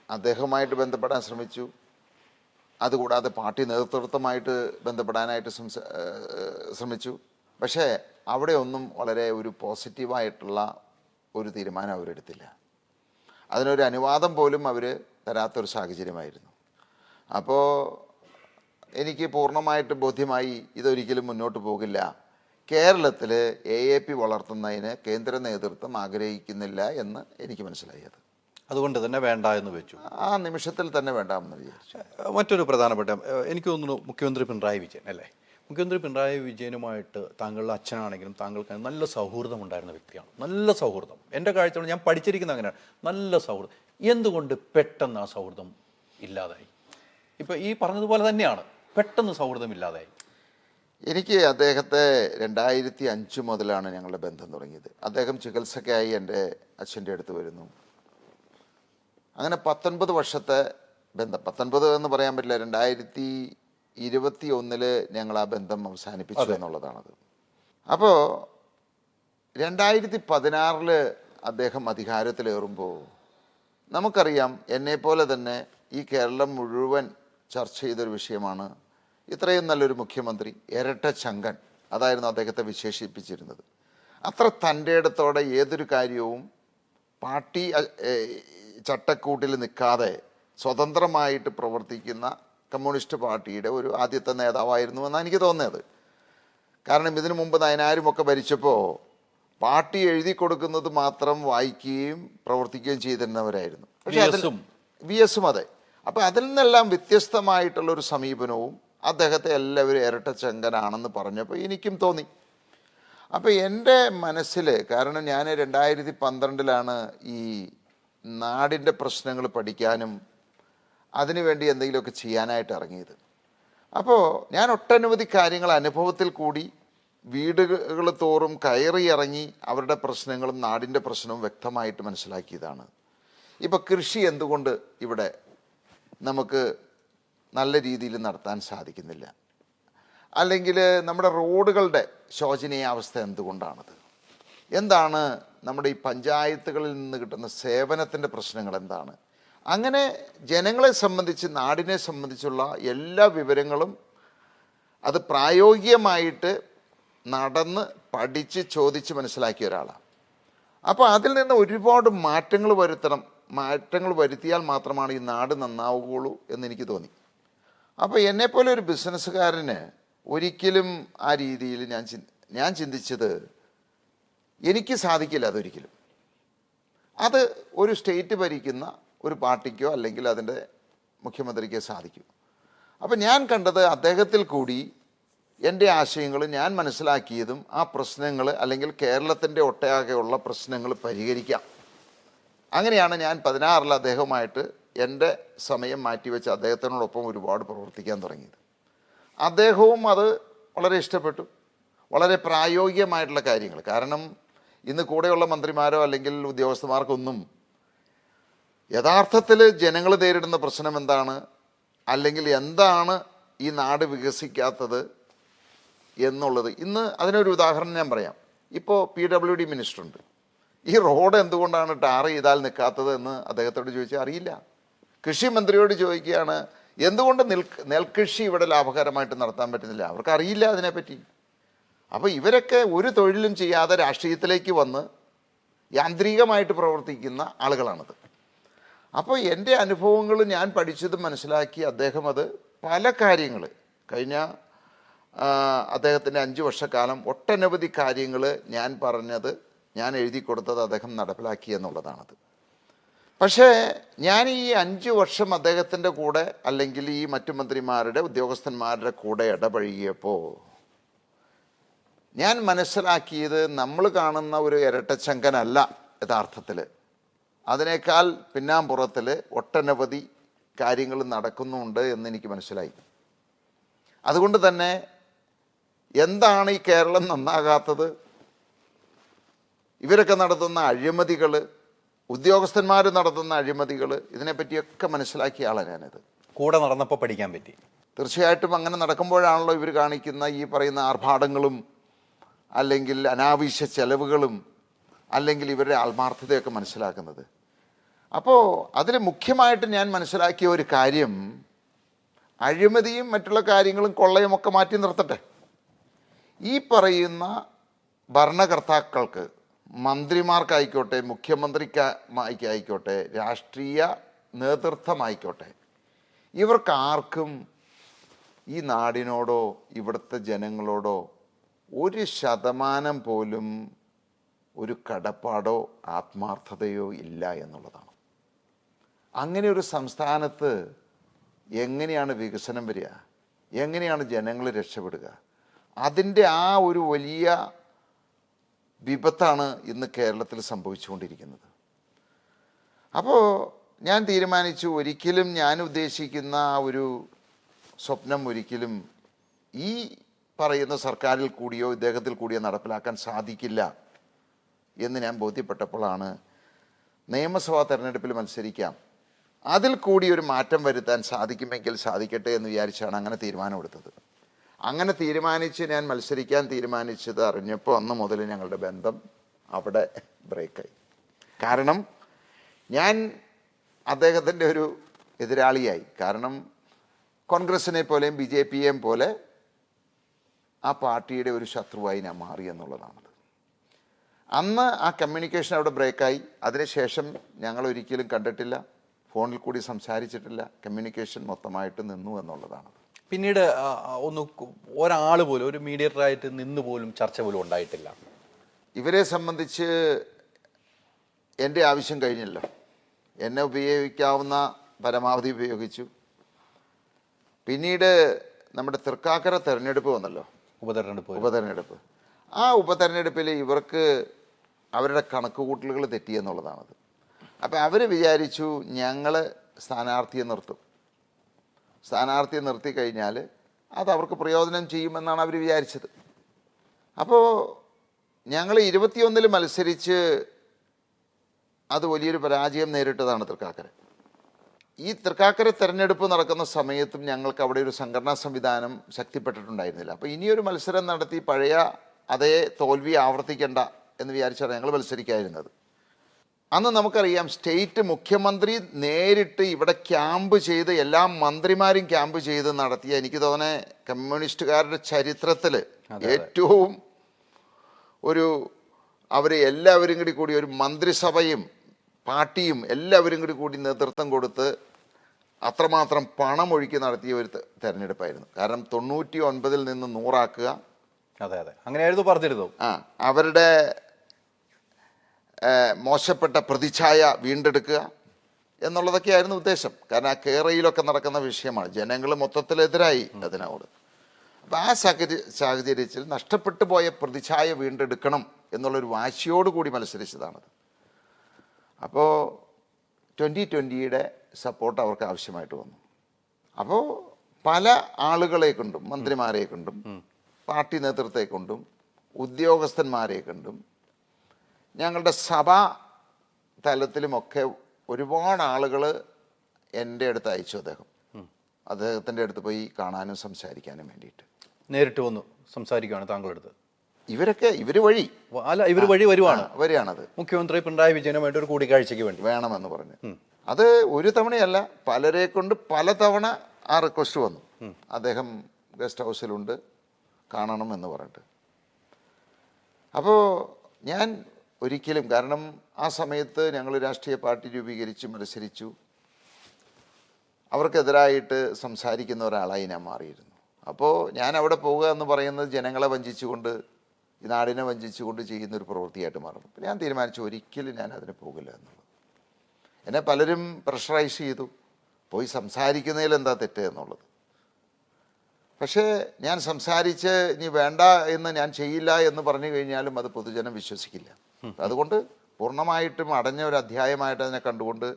അദ്ദേഹവുമായിട്ട് ബന്ധപ്പെടാൻ ശ്രമിച്ചു. അതുകൂടാതെ പാർട്ടി നേതൃത്വമായിട്ട് ബന്ധപ്പെടാനായിട്ട് ശ്രമിച്ചു. പക്ഷേ അവിടെ ഒന്നും വളരെ ഒരു പോസിറ്റീവായിട്ടുള്ള ഒരു തീരുമാനം അവരെടുത്തില്ല. അതിനൊരു അനുവാദം പോലും അവർ തരാത്തൊരു സാഹചര്യമായിരുന്നു. അപ്പോൾ എനിക്ക് പൂർണ്ണമായിട്ട് ബോധ്യമായി ഇതൊരിക്കലും മുന്നോട്ട് പോകില്ല. കേരളത്തിൽ AAP വളർത്തുന്നതിന് കേന്ദ്ര നേതൃത്വം ആഗ്രഹിക്കുന്നില്ല എന്ന് എനിക്ക് മനസ്സിലായി. അതുകൊണ്ട് തന്നെ വേണ്ട എന്ന് വെച്ചു. ആ നിമിഷത്തിൽ തന്നെ വേണ്ടാമെന്ന് വിചാരിച്ചു. മറ്റൊരു പ്രധാനപ്പെട്ട എനിക്ക് തോന്നുന്നു മുഖ്യമന്ത്രി പിണറായി വിജയൻ അല്ലേ, മുഖ്യമന്ത്രി പിണറായി വിജയനുമായിട്ട് താങ്കളുടെ അച്ഛനാണെങ്കിലും താങ്കൾക്ക് നല്ല സൗഹൃദം ഉണ്ടായിരുന്ന വ്യക്തിയാണ്. നല്ല സൗഹൃദം, എൻ്റെ കാഴ്ചയോട് ഞാൻ പഠിച്ചിരിക്കുന്ന അങ്ങനെയാണ്. നല്ല സൗഹൃദം. എന്തുകൊണ്ട് പെട്ടെന്ന് ആ സൗഹൃദം ഇല്ലാതായി? ഇപ്പം ഈ പറഞ്ഞതുപോലെ തന്നെയാണ്, പെട്ടെന്ന് സൗഹൃദം ഇല്ലാതായി. എനിക്ക് അദ്ദേഹത്തെ 2005 മുതലാണ് ഞങ്ങളുടെ ബന്ധം തുടങ്ങിയത്. അദ്ദേഹം ചികിത്സയ്ക്കായി എൻ്റെ അച്ഛൻ്റെ അടുത്ത് വരുന്നു. അങ്ങനെ 19 വർഷത്തെ ബന്ധം. 19 എന്ന് പറയാൻ പറ്റില്ല, 2021 ഞങ്ങൾ ആ ബന്ധം അവസാനിപ്പിച്ചു എന്നുള്ളതാണത്. അപ്പോൾ 2016 അദ്ദേഹം അധികാരത്തിലേറുമ്പോൾ നമുക്കറിയാം, എന്നെപ്പോലെ തന്നെ ഈ കേരളം മുഴുവൻ ചർച്ച ചെയ്തൊരു വിഷയമാണ് ഇത്രയും നല്ലൊരു മുഖ്യമന്ത്രി ഇരട്ട ചങ്കൻ, അതായിരുന്നു അദ്ദേഹത്തെ വിശേഷിപ്പിച്ചിരുന്നത്. അത്ര തൻ്റെ ഇടത്തോടെ ഏതൊരു കാര്യവും പാർട്ടി ചട്ടക്കൂട്ടിൽ നിൽക്കാതെ സ്വതന്ത്രമായിട്ട് പ്രവർത്തിക്കുന്ന കമ്മ്യൂണിസ്റ്റ് പാർട്ടിയുടെ ഒരു ആദ്യത്തെ നേതാവായിരുന്നു എന്നാണ് എനിക്ക് തോന്നിയത്. കാരണം ഇതിനു മുമ്പ് നയനാരുമൊക്കെ ഭരിച്ചപ്പോൾ പാർട്ടി എഴുതി കൊടുക്കുന്നത് മാത്രം വായിക്കുകയും പ്രവർത്തിക്കുകയും ചെയ്തിരുന്നവരായിരുന്നു. പക്ഷേ VS-ഉം അതെ. അപ്പോൾ അതിൽ നിന്നെല്ലാം വ്യത്യസ്തമായിട്ടുള്ളൊരു സമീപനവും അദ്ദേഹത്തെ എല്ലാവരും ഇരട്ടച്ചങ്കനാണെന്ന് പറഞ്ഞപ്പോൾ എനിക്കും തോന്നി. അപ്പോൾ എൻ്റെ മനസ്സിൽ, കാരണം ഞാൻ 2012 ഈ നാടിൻ്റെ പ്രശ്നങ്ങൾ പഠിക്കാനും അതിനുവേണ്ടി എന്തെങ്കിലുമൊക്കെ ചെയ്യാനായിട്ട് ഇറങ്ങിയത്. അപ്പോൾ ഞാൻ ഒട്ടനവധി കാര്യങ്ങൾ അനുഭവത്തിൽ കൂടി വീടുകൾ തോറും കയറി ഇറങ്ങി അവരുടെ പ്രശ്നങ്ങളും നാടിൻ്റെ പ്രശ്നവും വ്യക്തമായിട്ട് മനസ്സിലാക്കിയതാണ്. ഇപ്പോൾ കൃഷി എന്തുകൊണ്ട് ഇവിടെ നമുക്ക് നല്ല രീതിയിൽ നടത്താൻ സാധിക്കുന്നില്ല, അല്ലെങ്കിൽ നമ്മുടെ റോഡുകളുടെ ശോചനീയാവസ്ഥ എന്തുകൊണ്ടാണത്, എന്താണ് നമ്മുടെ ഈ പഞ്ചായത്തുകളിൽ നിന്ന് കിട്ടുന്ന സേവനത്തിൻ്റെ പ്രശ്നങ്ങൾ എന്താണ്, അങ്ങനെ ജനങ്ങളെ സംബന്ധിച്ച് നാടിനെ സംബന്ധിച്ചുള്ള എല്ലാ വിവരങ്ങളും അത് പ്രായോഗികമായിട്ട് നടന്ന് പഠിച്ച് ചോദിച്ച് മനസ്സിലാക്കിയ ഒരാളാണ്. അപ്പോൾ അതിൽ നിന്ന് ഒരുപാട് മാറ്റങ്ങൾ വരുത്തിയാൽ മാത്രമാണ് ഈ നാട് നന്നാവുകയുള്ളൂ എന്നെനിക്ക് തോന്നി. അപ്പോൾ എന്നെപ്പോലെ ഒരു ബിസിനസ്സുകാരന് ഒരിക്കലും ആ രീതിയിൽ ഞാൻ ചിന്തിച്ചത് എനിക്ക് സാധിക്കില്ല. അതൊരിക്കലും അത് ഒരു സ്റ്റേറ്റ് ഭരിക്കുന്ന ഒരു പാർട്ടിക്കോ അല്ലെങ്കിൽ അതിൻ്റെ മുഖ്യമന്ത്രിക്കോ സാധിക്കും. അപ്പം ഞാൻ കണ്ടത് അദ്ദേഹത്തിൽ കൂടി എൻ്റെ ആശയങ്ങളും ഞാൻ മനസ്സിലാക്കിയതും ആ പ്രശ്നങ്ങൾ അല്ലെങ്കിൽ കേരളത്തിൻ്റെ ഒട്ടയാകെയുള്ള പ്രശ്നങ്ങൾ പരിഹരിക്കാം. അങ്ങനെയാണ് ഞാൻ 16 അദ്ദേഹവുമായിട്ട് എൻ്റെ സമയം മാറ്റിവെച്ച് അദ്ദേഹത്തിനോടൊപ്പം ഒരുപാട് പ്രവർത്തിക്കാൻ തുടങ്ങിയത്. അദ്ദേഹവും അത് വളരെ ഇഷ്ടപ്പെട്ടു. വളരെ പ്രായോഗികമായിട്ടുള്ള കാര്യങ്ങൾ, കാരണം ഇന്ന് കൂടെയുള്ള മന്ത്രിമാരോ അല്ലെങ്കിൽ ഉദ്യോഗസ്ഥന്മാർക്കൊന്നും യഥാർത്ഥത്തിൽ ജനങ്ങൾ നേരിടുന്ന പ്രശ്നം എന്താണ്, അല്ലെങ്കിൽ എന്താണ് ഈ നാട് വികസിക്കാത്തത് എന്നുള്ളത്. ഇന്ന് അതിനൊരു ഉദാഹരണം ഞാൻ പറയാം. ഇപ്പോൾ PWD മിനിസ്റ്ററുണ്ട്. ഈ റോഡ് എന്തുകൊണ്ടാണ് ടാർ ചെയ്താൽ നിൽക്കാത്തത് എന്ന് അദ്ദേഹത്തോട് ചോദിച്ചാൽ അറിയില്ല. കൃഷി മന്ത്രിയോട് ചോദിക്കുകയാണ്, എന്തുകൊണ്ട് നെൽകൃഷി ഇവിടെ ലാഭകരമായിട്ട് നടത്താൻ പറ്റുന്നില്ല, അവർക്ക് അറിയില്ല അതിനെപ്പറ്റി. അപ്പോൾ ഇവരൊക്കെ ഒരു തൊഴിലും ചെയ്യാതെ രാഷ്ട്രീയത്തിലേക്ക് വന്ന് യാന്ത്രികമായിട്ട് പ്രവർത്തിക്കുന്ന ആളുകളാണത്. അപ്പോൾ എൻ്റെ അനുഭവങ്ങൾ ഞാൻ പഠിച്ചതും മനസ്സിലാക്കി അദ്ദേഹം അത് പല കാര്യങ്ങൾ കഴിഞ്ഞ അദ്ദേഹത്തിൻ്റെ 5 വർഷക്കാലം ഒട്ടനവധി കാര്യങ്ങൾ ഞാൻ പറഞ്ഞത്, ഞാൻ എഴുതി കൊടുത്തത് അദ്ദേഹം നടപ്പിലാക്കി എന്നുള്ളതാണത്. പക്ഷേ ഞാൻ ഈ 5 വർഷം അദ്ദേഹത്തിൻ്റെ കൂടെ അല്ലെങ്കിൽ ഈ മറ്റു മന്ത്രിമാരുടെ ഉദ്യോഗസ്ഥന്മാരുടെ കൂടെ ഇടപഴകിയപ്പോൾ ഞാൻ മനസ്സിലാക്കിയത് നമ്മൾ കാണുന്ന ഒരു ഇരട്ടച്ചങ്കനല്ല യഥാർത്ഥത്തിൽ. അതിനേക്കാൾ പിന്നാമ്പുറത്തിൽ ഒട്ടനവധി കാര്യങ്ങൾ നടക്കുന്നുണ്ട് എന്നെനിക്ക് മനസ്സിലായി. അതുകൊണ്ട് തന്നെ എന്താണ് ഈ കേരളം നന്നാകാത്തത്, ഇവരൊക്കെ നടത്തുന്ന അഴിമതികൾ, ഉദ്യോഗസ്ഥന്മാർ നടത്തുന്ന അഴിമതികൾ, ഇതിനെപ്പറ്റിയൊക്കെ മനസ്സിലാക്കിയ ആളാണ് ഞാനത്. കൂടെ നടന്നപ്പോൾ പഠിക്കാൻ പറ്റി. തീർച്ചയായിട്ടും അങ്ങനെ നടക്കുമ്പോഴാണല്ലോ ഇവർ കാണിക്കുന്ന ഈ പറയുന്ന ആർഭാടങ്ങളും അല്ലെങ്കിൽ അനാവശ്യ ചെലവുകളും അല്ലെങ്കിൽ ഇവരുടെ ആത്മാർത്ഥതയൊക്കെ മനസ്സിലാക്കുന്നത്. അപ്പോൾ അതിൽ മുഖ്യമായിട്ട് ഞാൻ മനസ്സിലാക്കിയ ഒരു കാര്യം, അഴിമതിയും മറ്റുള്ള കാര്യങ്ങളും കൊള്ളയും ഒക്കെ മാറ്റി നിർത്തട്ടെ. ഈ പറയുന്ന ഭരണകർത്താക്കൾക്ക്, മന്ത്രിമാർക്കായിക്കോട്ടെ, മുഖ്യമന്ത്രിക്കായിക്കോട്ടെ, രാഷ്ട്രീയ നേതൃത്വമായിക്കോട്ടെ, ഇവർക്ക് ആർക്കും ഈ നാടിനോടോ ഇവിടുത്തെ ജനങ്ങളോടോ 1% പോലും ഒരു കടപ്പാടോ ആത്മാർത്ഥതയോ ഇല്ല എന്നുള്ളതാണ്. അങ്ങനെ ഒരു സംസ്ഥാനത്ത് എങ്ങനെയാണ് വികസനം വരിക? എങ്ങനെയാണ് ജനങ്ങൾ രക്ഷപ്പെടുക? അതിൻ്റെ ആ ഒരു വലിയ വിപത്താണ് ഇന്ന് കേരളത്തിൽ സംഭവിച്ചുകൊണ്ടിരിക്കുന്നത്. അപ്പോൾ ഞാൻ തീരുമാനിച്ചു, ഒരിക്കലും ഞാൻ ഉദ്ദേശിക്കുന്ന ആ ഒരു സ്വപ്നം ഒരിക്കലും ഈ പറയുന്ന സർക്കാരിൽ കൂടിയോ ഇദ്ദേഹത്തിൽ കൂടിയോ നടപ്പിലാക്കാൻ സാധിക്കില്ല എന്ന് ഞാൻ ബോധ്യപ്പെട്ടപ്പോഴാണ് നിയമസഭാ തെരഞ്ഞെടുപ്പിൽ മത്സരിക്കാം, അതിൽ കൂടി ഒരു മാറ്റം വരുത്താൻ സാധിക്കുമെങ്കിൽ സാധിക്കട്ടെ എന്ന് വിചാരിച്ചാണ് അങ്ങനെ തീരുമാനമെടുത്തത്. അങ്ങനെ തീരുമാനിച്ച് ഞാൻ മത്സരിക്കാൻ തീരുമാനിച്ചത് അറിഞ്ഞപ്പോൾ അന്ന് മുതൽ ഞങ്ങളുടെ ബന്ധം അവിടെ ബ്രേക്കായി. കാരണം ഞാൻ അദ്ദേഹത്തിൻ്റെ ഒരു എതിരാളിയായി. കാരണം കോൺഗ്രസിനെ പോലെയും BJP-യെയും പോലെ ആ പാർട്ടിയുടെ ഒരു ശത്രുവായി ഞാൻ മാറി എന്നുള്ളതാണത്. അന്ന് ആ കമ്മ്യൂണിക്കേഷൻ അവിടെ ബ്രേക്കായി. അതിനുശേഷം ഞങ്ങൾ ഒരിക്കലും കണ്ടിട്ടില്ല, ഫോണിൽ കൂടി സംസാരിച്ചിട്ടില്ല, കമ്മ്യൂണിക്കേഷൻ മൊത്തമായിട്ട് നിന്നു എന്നുള്ളതാണ്. പിന്നീട് ഒരാൾ പോലും ഒരു മീഡിയേറ്ററായിട്ട് നിന്ന് പോലും ചർച്ച പോലും ഉണ്ടായിട്ടില്ല. ഇവരെ സംബന്ധിച്ച് എൻ്റെ ആവശ്യം കഴിഞ്ഞല്ലോ. എന്നെ ഉപയോഗിക്കാവുന്ന പരമാവധി ഉപയോഗിച്ചു. പിന്നീട് നമ്മുടെ തൃക്കാക്കര തെരഞ്ഞെടുപ്പ് വന്നല്ലോ, ഉപതെരഞ്ഞെടുപ്പ്. ആ ഉപതെരഞ്ഞെടുപ്പിൽ ഇവർക്ക് അവരുടെ കണക്കുകൂട്ടലുകൾ തെറ്റിയെന്നുള്ളതാണത്. അപ്പം അവർ വിചാരിച്ചു ഞങ്ങൾ സ്ഥാനാർത്ഥിയെ നിർത്തും, സ്ഥാനാർത്ഥിയെ നിർത്തി കഴിഞ്ഞാൽ അത് അവർക്ക് പ്രയോജനം ചെയ്യുമെന്നാണ് അവർ വിചാരിച്ചത്. അപ്പോൾ ഞങ്ങൾ 21 മത്സരിച്ച് അത് വലിയൊരു പരാജയം നേരിട്ടതാണ് തൃക്കാക്കര. ഈ തൃക്കാക്കര തെരഞ്ഞെടുപ്പ് നടക്കുന്ന സമയത്തും ഞങ്ങൾക്ക് അവിടെ ഒരു സംഘടനാ സംവിധാനം ശക്തിപ്പെട്ടിട്ടുണ്ടായിരുന്നില്ല. അപ്പോൾ ഇനിയൊരു മത്സരം നടത്തി പഴയ അതേ തോൽവി ആവർത്തിക്കേണ്ട എന്ന് വിചാരിച്ചാണ് ഞങ്ങൾ മത്സരിക്കാതിരുന്നത്. അന്ന് നമുക്കറിയാം, സ്റ്റേറ്റ് മുഖ്യമന്ത്രി നേരിട്ട് ഇവിടെ ക്യാമ്പ് ചെയ്ത് എല്ലാ മന്ത്രിമാരും ക്യാമ്പ് ചെയ്ത് നടത്തിയ, എനിക്ക് തോന്നുന്നത് കമ്മ്യൂണിസ്റ്റുകാരുടെ ചരിത്രത്തിൽ ഏറ്റവും അവരെ എല്ലാവരും കൂടി ഒരു മന്ത്രിസഭയും പാർട്ടിയും എല്ലാവരും കൂടി നേതൃത്വം കൊടുത്ത് അത്രമാത്രം പണം ഒഴുക്കി നടത്തിയ ഒരു തെരഞ്ഞെടുപ്പായിരുന്നു. കാരണം 99 നിന്ന് 100 ആക്കുക. അതെ അതെ, അങ്ങനെയായിരുന്നു പറഞ്ഞിരുന്നു. അവരുടെ മോശപ്പെട്ട പ്രതിച്ഛായ വീണ്ടെടുക്കുക എന്നുള്ളതൊക്കെയായിരുന്നു ഉദ്ദേശം. കാരണം ആ കേരളയിലൊക്കെ നടക്കുന്ന വിഷയമാണ്, ജനങ്ങൾ മൊത്തത്തിലെതിരായി അതിനോട്. അപ്പം ആ സാഹചര്യത്തിൽ നഷ്ടപ്പെട്ടു പോയ പ്രതിച്ഛായ വീണ്ടെടുക്കണം എന്നുള്ളൊരു വാശിയോടുകൂടി മത്സരിച്ചതാണത്. അപ്പോൾ 2020 സപ്പോർട്ട് അവർക്ക് ആവശ്യമായിട്ട് വന്നു. അപ്പോൾ പല ആളുകളെ കൊണ്ടും, മന്ത്രിമാരെ കൊണ്ടും, പാർട്ടി നേതൃത്വത്തെ കൊണ്ടും, ഉദ്യോഗസ്ഥന്മാരെ കൊണ്ടും, ഞങ്ങളുടെ സഭാ തലത്തിലുമൊക്കെ ഒരുപാട് ആളുകൾ എൻ്റെ അടുത്ത് അയച്ചു. അദ്ദേഹത്തിൻ്റെ അടുത്ത് പോയി കാണാനും സംസാരിക്കാനും വേണ്ടിയിട്ട് നേരിട്ട് വന്നു സംസാരിക്കുകയാണ് താങ്കളുടെ അടുത്ത്. ഇവർ വഴി വരികയാണത്. മുഖ്യമന്ത്രി പിണറായി വിജയനുമായിട്ട് ഒരു കൂടിക്കാഴ്ചയ്ക്ക് വേണ്ടി വേണമെന്ന് പറഞ്ഞ്. അത് ഒരു തവണയല്ല, പലരെ കൊണ്ട് പലതവണ ആ റിക്വസ്റ്റ് വന്നു. അദ്ദേഹം ഗസ്റ്റ് ഹൗസിലുണ്ട്, കാണണം എന്ന് പറഞ്ഞിട്ട്. അപ്പോൾ ഞാൻ ഒരിക്കലും, കാരണം ആ സമയത്ത് ഞങ്ങൾ രാഷ്ട്രീയ പാർട്ടി രൂപീകരിച്ച് മത്സരിച്ചു, അവർക്കെതിരായിട്ട് സംസാരിക്കുന്ന ഒരാളായി ഞാൻ മാറിയിരുന്നു. അപ്പോൾ ഞാൻ അവിടെ പോവുക എന്ന് പറയുന്നത് ജനങ്ങളെ വഞ്ചിച്ചുകൊണ്ട്, ഈ നാടിനെ വഞ്ചിച്ചുകൊണ്ട് ചെയ്യുന്നൊരു പ്രവൃത്തിയായിട്ട് മാറും. അപ്പോൾ ഞാൻ തീരുമാനിച്ചു ഒരിക്കലും ഞാൻ അതിന് പോകില്ല എന്നുള്ളത്. എന്നെ പലരും പ്രഷറൈസ് ചെയ്തു, പോയി സംസാരിക്കുന്നതിൽ എന്താ തെറ്റ് എന്നുള്ളത്. പക്ഷേ ഞാൻ സംസാരിച്ച് ഇനി വേണ്ട എന്ന്, ഞാൻ ചെയ്യില്ല എന്ന് പറഞ്ഞു കഴിഞ്ഞാലും അത് പൊതുജനം വിശ്വസിക്കില്ല. അതുകൊണ്ട് പൂർണ്ണമായിട്ടും അടഞ്ഞ ഒരു അധ്യായമായിട്ട് അതിനെ കണ്ടുകൊണ്ട്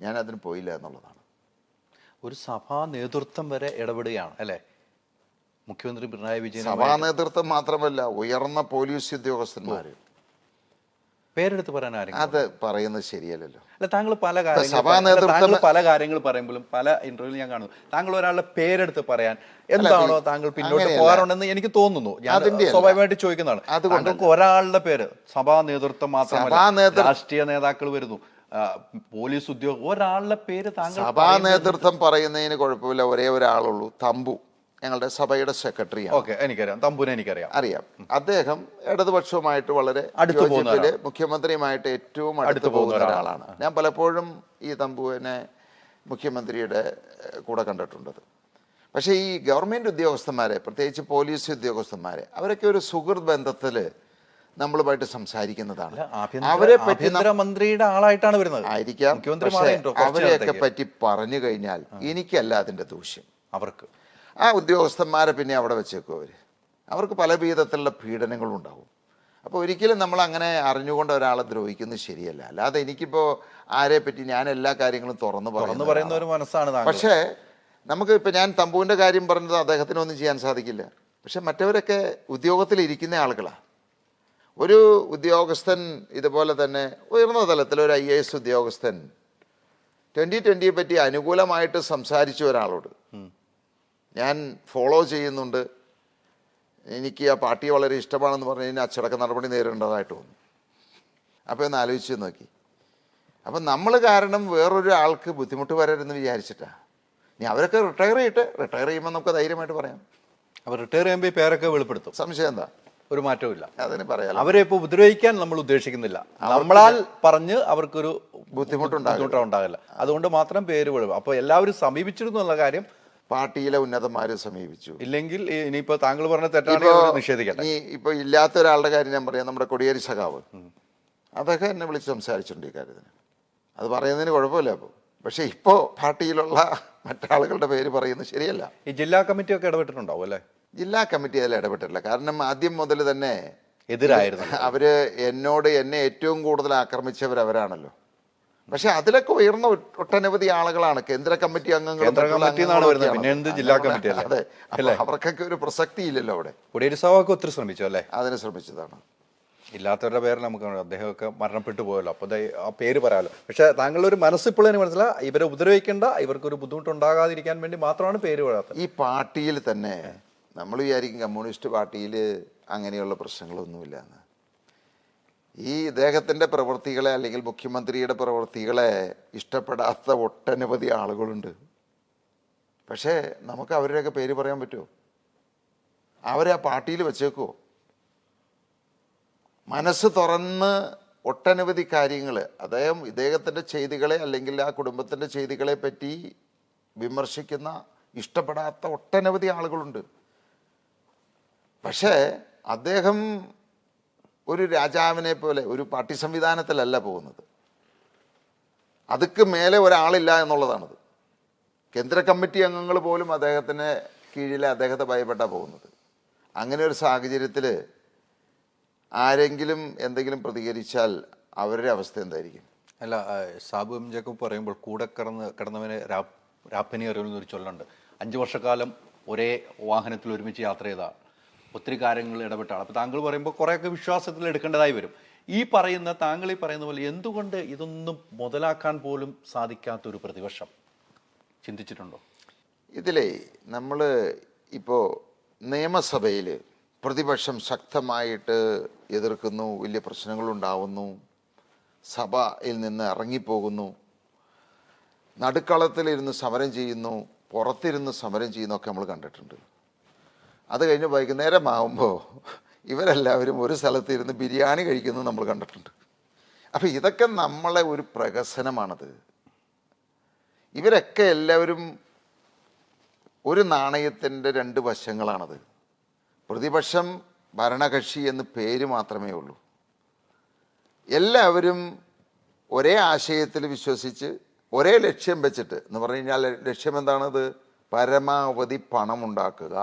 ഞാൻ അതിന് പോയില്ല എന്നുള്ളതാണ്. ഒരു സഭാ നേതൃത്വം വരെ ഇടപെടുകയാണ് അല്ലേ മുഖ്യമന്ത്രി പിണറായി വിജയൻ? സഭാ നേതൃത്വം മാത്രമല്ല, ഉയർന്ന പോലീസ് ഉദ്യോഗസ്ഥന്മാർ. പേരെടുത്ത് പറയാൻ ആരും അത് പറയുന്നത് ശരിയല്ലല്ലോ. അല്ല, താങ്കൾ പല കാര്യങ്ങൾ പറയുമ്പോഴും പല ഇന്റർവ്യൂവിൽ ഞാൻ കാണുന്നു, താങ്കൾ ഒരാളുടെ പേരെടുത്ത് പറയാൻ എന്താണോ താങ്കൾ പിന്നോട്ട് പോകാറുണ്ടെന്ന് എനിക്ക് തോന്നുന്നു. ഞാൻ സ്വാഭാവികമായിട്ട് ചോദിക്കുന്നതാണ്. താങ്കൾക്ക് ഒരാളുടെ പേര്, സഭാ നേതൃത്വം മാത്രമല്ല, രാഷ്ട്രീയ നേതാക്കൾ വരുന്നു, പോലീസ് ഉദ്യോഗം, ഒരാളുടെ പേര് താങ്കൾ. സഭാ നേതൃത്വം പറയുന്നതിന് കുഴപ്പമില്ല, ഒരേ ഒരാളുള്ളൂ, തമ്പു, ഞങ്ങളുടെ സഭയുടെ സെക്രട്ടറിയാണ്. എനിക്കറിയാം, തമ്പുനെ എനിക്കറിയാം, അറിയാം. അദ്ദേഹം ഇടതുപക്ഷവുമായിട്ട് വളരെ മുഖ്യമന്ത്രിയുമായിട്ട് ഏറ്റവും അടുത്ത് പോകുന്ന ഒരാളാണ്. ഞാൻ പലപ്പോഴും ഈ തമ്പുവിനെ മുഖ്യമന്ത്രിയുടെ കൂടെ കണ്ടിട്ടുണ്ടത്. പക്ഷേ ഈ ഗവൺമെൻറ് ഉദ്യോഗസ്ഥന്മാരെ, പ്രത്യേകിച്ച് പോലീസ് ഉദ്യോഗസ്ഥന്മാരെ, അവരൊക്കെ ഒരു സുഹൃത്ത് ബന്ധത്തിൽ നമ്മളുമായിട്ട് സംസാരിക്കുന്നതാണ്. അവരെ പറ്റി മന്ത്രിയുടെ ആളായിട്ടാണ് വരുന്നത് ആയിരിക്കാം. പക്ഷേ അവരെയൊക്കെ പറ്റി പറഞ്ഞു കഴിഞ്ഞാൽ എനിക്കല്ല അതിൻ്റെ ദൂഷ്യം, അവർക്ക്. ആ ഉദ്യോഗസ്ഥന്മാരെ പിന്നെ അവിടെ വെച്ചേക്കും. അവർക്ക് പല വിധത്തിലുള്ള പീഡനങ്ങളുണ്ടാവും. അപ്പോൾ ഒരിക്കലും നമ്മൾ അങ്ങനെ അറിഞ്ഞുകൊണ്ട് ഒരാളെ ദ്രോഹിക്കുന്നത് ശരിയല്ല. അല്ലാതെ എനിക്കിപ്പോൾ ആരെ പറ്റി ഞാൻ എല്ലാ കാര്യങ്ങളും തുറന്നു പറയുന്ന ഒരു മനസ്സാണ്. പക്ഷേ നമുക്ക് ഇപ്പം ഞാൻ തമ്പുവിൻ്റെ കാര്യം പറഞ്ഞത് അദ്ദേഹത്തിനൊന്നും ചെയ്യാൻ സാധിക്കില്ല. പക്ഷെ മറ്റവരൊക്കെ ഉദ്യോഗത്തിലിരിക്കുന്ന ആളുകളാണ്. ഒരു ഉദ്യോഗസ്ഥൻ ഇതുപോലെ തന്നെ ഉയർന്ന തലത്തിൽ ഒരു IAS ഉദ്യോഗസ്ഥൻ 2020 പറ്റി അനുകൂലമായിട്ട് സംസാരിച്ച ഒരാളോട് ഞാൻ ഫോളോ ചെയ്യുന്നുണ്ട്, എനിക്ക് ആ പാർട്ടി വളരെ ഇഷ്ടമാണെന്ന് പറഞ്ഞു കഴിഞ്ഞാൽ അച്ചടക്ക നടപടി നേരിടേണ്ടതായിട്ട് വന്നു. അപ്പോൾ ഒന്ന് ആലോചിച്ച് നോക്കി. അപ്പം നമ്മൾ കാരണം വേറൊരു ആൾക്ക് ബുദ്ധിമുട്ട് വരരുതെന്ന് വിചാരിച്ചിട്ടാണ്. ഇനി അവരൊക്കെ റിട്ടയർ ചെയ്യുമ്പോൾ നമുക്ക് ധൈര്യമായിട്ട് പറയാം. അവർ റിട്ടയർ ചെയ്യുമ്പോൾ പേരൊക്കെ വെളിപ്പെടുത്തും. സംശയം എന്താ? ഒരു മാറ്റവും ഇല്ല. അതിന് പറയാം. അവരെ ഇപ്പോൾ ഉപദ്രവിക്കാൻ നമ്മൾ ഉദ്ദേശിക്കുന്നില്ല. നമ്മളാൽ പറഞ്ഞ് അവർക്കൊരു ബുദ്ധിമുട്ടുണ്ടാകില്ല. അതുകൊണ്ട് മാത്രം പേര് വെളിപ്പെടും. അപ്പോൾ എല്ലാവരും സമീപിച്ചിരുന്നു എന്നുള്ള കാര്യം പാർട്ടിയിലെ ഉന്നതന്മാരെ സമീപിച്ചു. ഇല്ലെങ്കിൽ ഇനിയിപ്പോൾ താങ്കൾ പറഞ്ഞ തെറ്റാണ് നിഷേധിക്കട്ടെ. ഇപ്പോൾ ഇല്ലാത്ത ഒരാളുടെ കാര്യം ഞാൻ പറയാം. നമ്മുടെ കൊടിയേരി സഖാവ് അതൊക്കെ എന്നെ വിളിച്ച് സംസാരിച്ചിട്ടുണ്ട് ഈ കാര്യത്തിന്. അത് പറയുന്നതിന് കുഴപ്പമില്ല. അപ്പോൾ പക്ഷേ ഇപ്പോൾ പാർട്ടിയിലുള്ള മറ്റാളുകളുടെ പേര് പറയുന്നത് ശരിയല്ല. ഈ ജില്ലാ കമ്മിറ്റിയൊക്കെ ഇടപെട്ടിട്ടുണ്ടാവും അല്ലേ? ജില്ലാ കമ്മിറ്റി അതിൽ ഇടപെട്ടില്ല. കാരണം ആദ്യം മുതൽ തന്നെ എതിരായിരുന്നു. എന്നെ ഏറ്റവും കൂടുതൽ ആക്രമിച്ചവരവരാണല്ലോ. പക്ഷെ അതിലൊക്കെ ഉയർന്ന ഒട്ടനവധി ആളുകളാണ് കേന്ദ്ര കമ്മിറ്റി അംഗങ്ങൾ. അതെ, അവർക്കൊക്കെ ഒരു പ്രസക്തി ഇല്ലല്ലോ അവിടെ. കൊടിയേരി സഖാവ് ഒത്തിരി ശ്രമിച്ചു അല്ലേ? അതിന് ശ്രമിച്ചതാണ്. ഇല്ലാത്തവരുടെ പേര് നമുക്ക് അദ്ദേഹമൊക്കെ മരണപ്പെട്ടു പോയല്ലോ. അപ്പോൾ ആ പേര് പറയാമല്ലോ. പക്ഷേ താങ്കളുടെ ഒരു മനസ്സിപ്പോഴേ മനസ്സിലായി ഇവരെ ഉപദ്രവിക്കേണ്ട, ഇവർക്കൊരു ബുദ്ധിമുട്ടുണ്ടാകാതിരിക്കാൻ വേണ്ടി മാത്രമാണ് പേര് പറയാത്തത്. ഈ പാർട്ടിയിൽ തന്നെ നമ്മൾ വിചാരിക്കും കമ്മ്യൂണിസ്റ്റ് പാർട്ടിയിൽ അങ്ങനെയുള്ള പ്രശ്നങ്ങളൊന്നുമില്ല എന്ന്. ഈ ഇദ്ദേഹത്തിൻ്റെ പ്രവൃത്തികളെ അല്ലെങ്കിൽ മുഖ്യമന്ത്രിയുടെ പ്രവൃത്തികളെ ഇഷ്ടപ്പെടാത്ത ഒട്ടനവധി ആളുകളുണ്ട്. പക്ഷേ നമുക്ക് അവരുടെയൊക്കെ പേര് പറയാൻ പറ്റുമോ? അവരെ ആ പാർട്ടിയിൽ വെച്ചേക്കുമോ? മനസ്സ് തുറന്ന് ഒട്ടനവധി കാര്യങ്ങൾ ഇദ്ദേഹത്തിൻ്റെ ചെയ്തികളെ അല്ലെങ്കിൽ ആ കുടുംബത്തിൻ്റെ ചെയ്തികളെ പറ്റി വിമർശിക്കുന്ന, ഇഷ്ടപ്പെടാത്ത ഒട്ടനവധി ആളുകളുണ്ട്. പക്ഷേ അദ്ദേഹം ഒരു രാജാവിനെ പോലെ ഒരു പാർട്ടി സംവിധാനത്തിലല്ല പോകുന്നത്. അതുക്ക് മേലെ ഒരാളില്ല എന്നുള്ളതാണത്. കേന്ദ്ര കമ്മിറ്റി അംഗങ്ങൾ പോലും അദ്ദേഹത്തിന് കീഴിൽ അദ്ദേഹത്തെ ഭയപ്പെട്ടാണ് പോകുന്നത്. അങ്ങനെ ഒരു സാഹചര്യത്തിൽ ആരെങ്കിലും എന്തെങ്കിലും പ്രതികരിച്ചാൽ അവരുടെ അവസ്ഥ എന്തായിരിക്കും? അല്ല, സാബു എം ജേക്കബ് പറയുമ്പോൾ കൂടെ കിടന്നവന് രാപ്പനി അറിയുന്നൊരു ചൊല്ലുണ്ട്. 5 വർഷക്കാലം ഒരേ വാഹനത്തിൽ ഒരുമിച്ച് യാത്ര ചെയ്തതാണ്, ഒത്തിരി കാര്യങ്ങൾ ഇടപെട്ടാണ്. അപ്പോൾ താങ്കൾ പറയുമ്പോൾ കുറേയൊക്കെ വിശ്വാസത്തിൽ എടുക്കേണ്ടതായി വരും. താങ്കൾ ഈ പറയുന്ന പോലെ എന്തുകൊണ്ട് ഇതൊന്നും മുതലാക്കാൻ പോലും സാധിക്കാത്തൊരു പ്രതിപക്ഷം ചിന്തിച്ചിട്ടുണ്ടോ? ഇതിലേ നമ്മൾ ഇപ്പോൾ നിയമസഭയിൽ പ്രതിപക്ഷം ശക്തമായിട്ട് എതിർക്കുന്നു, വലിയ പ്രശ്നങ്ങളുണ്ടാവുന്നു, സഭയിൽ നിന്ന് ഇറങ്ങിപ്പോകുന്നു, നടുക്കളത്തിലിരുന്ന് സമരം ചെയ്യുന്നു, പുറത്തിരുന്ന് സമരം ചെയ്യുന്നൊക്കെ നമ്മൾ കണ്ടിട്ടുണ്ട്. അത് കഴിഞ്ഞ് വൈകുന്നേരമാകുമ്പോൾ ഇവരെല്ലാവരും ഒരു സ്ഥലത്തിരുന്ന് ബിരിയാണി കഴിക്കുന്നത് നമ്മൾ കണ്ടിട്ടുണ്ട്. അപ്പോൾ ഇതൊക്കെ നമ്മളെ ഒരു പ്രഹസനമാണത്. ഇവരൊക്കെ എല്ലാവരും ഒരു നാണയത്തിൻ്റെ 2 വശങ്ങളാണത്. പ്രതിപക്ഷം, ഭരണകക്ഷി എന്ന് പേര് മാത്രമേ ഉള്ളൂ. എല്ലാവരും ഒരേ ആശയത്തിൽ വിശ്വസിച്ച് ഒരേ ലക്ഷ്യം വെച്ചിട്ട് എന്ന് പറഞ്ഞു കഴിഞ്ഞാൽ ലക്ഷ്യം എന്താണത്? പരമാവധി പണം ഉണ്ടാക്കുക.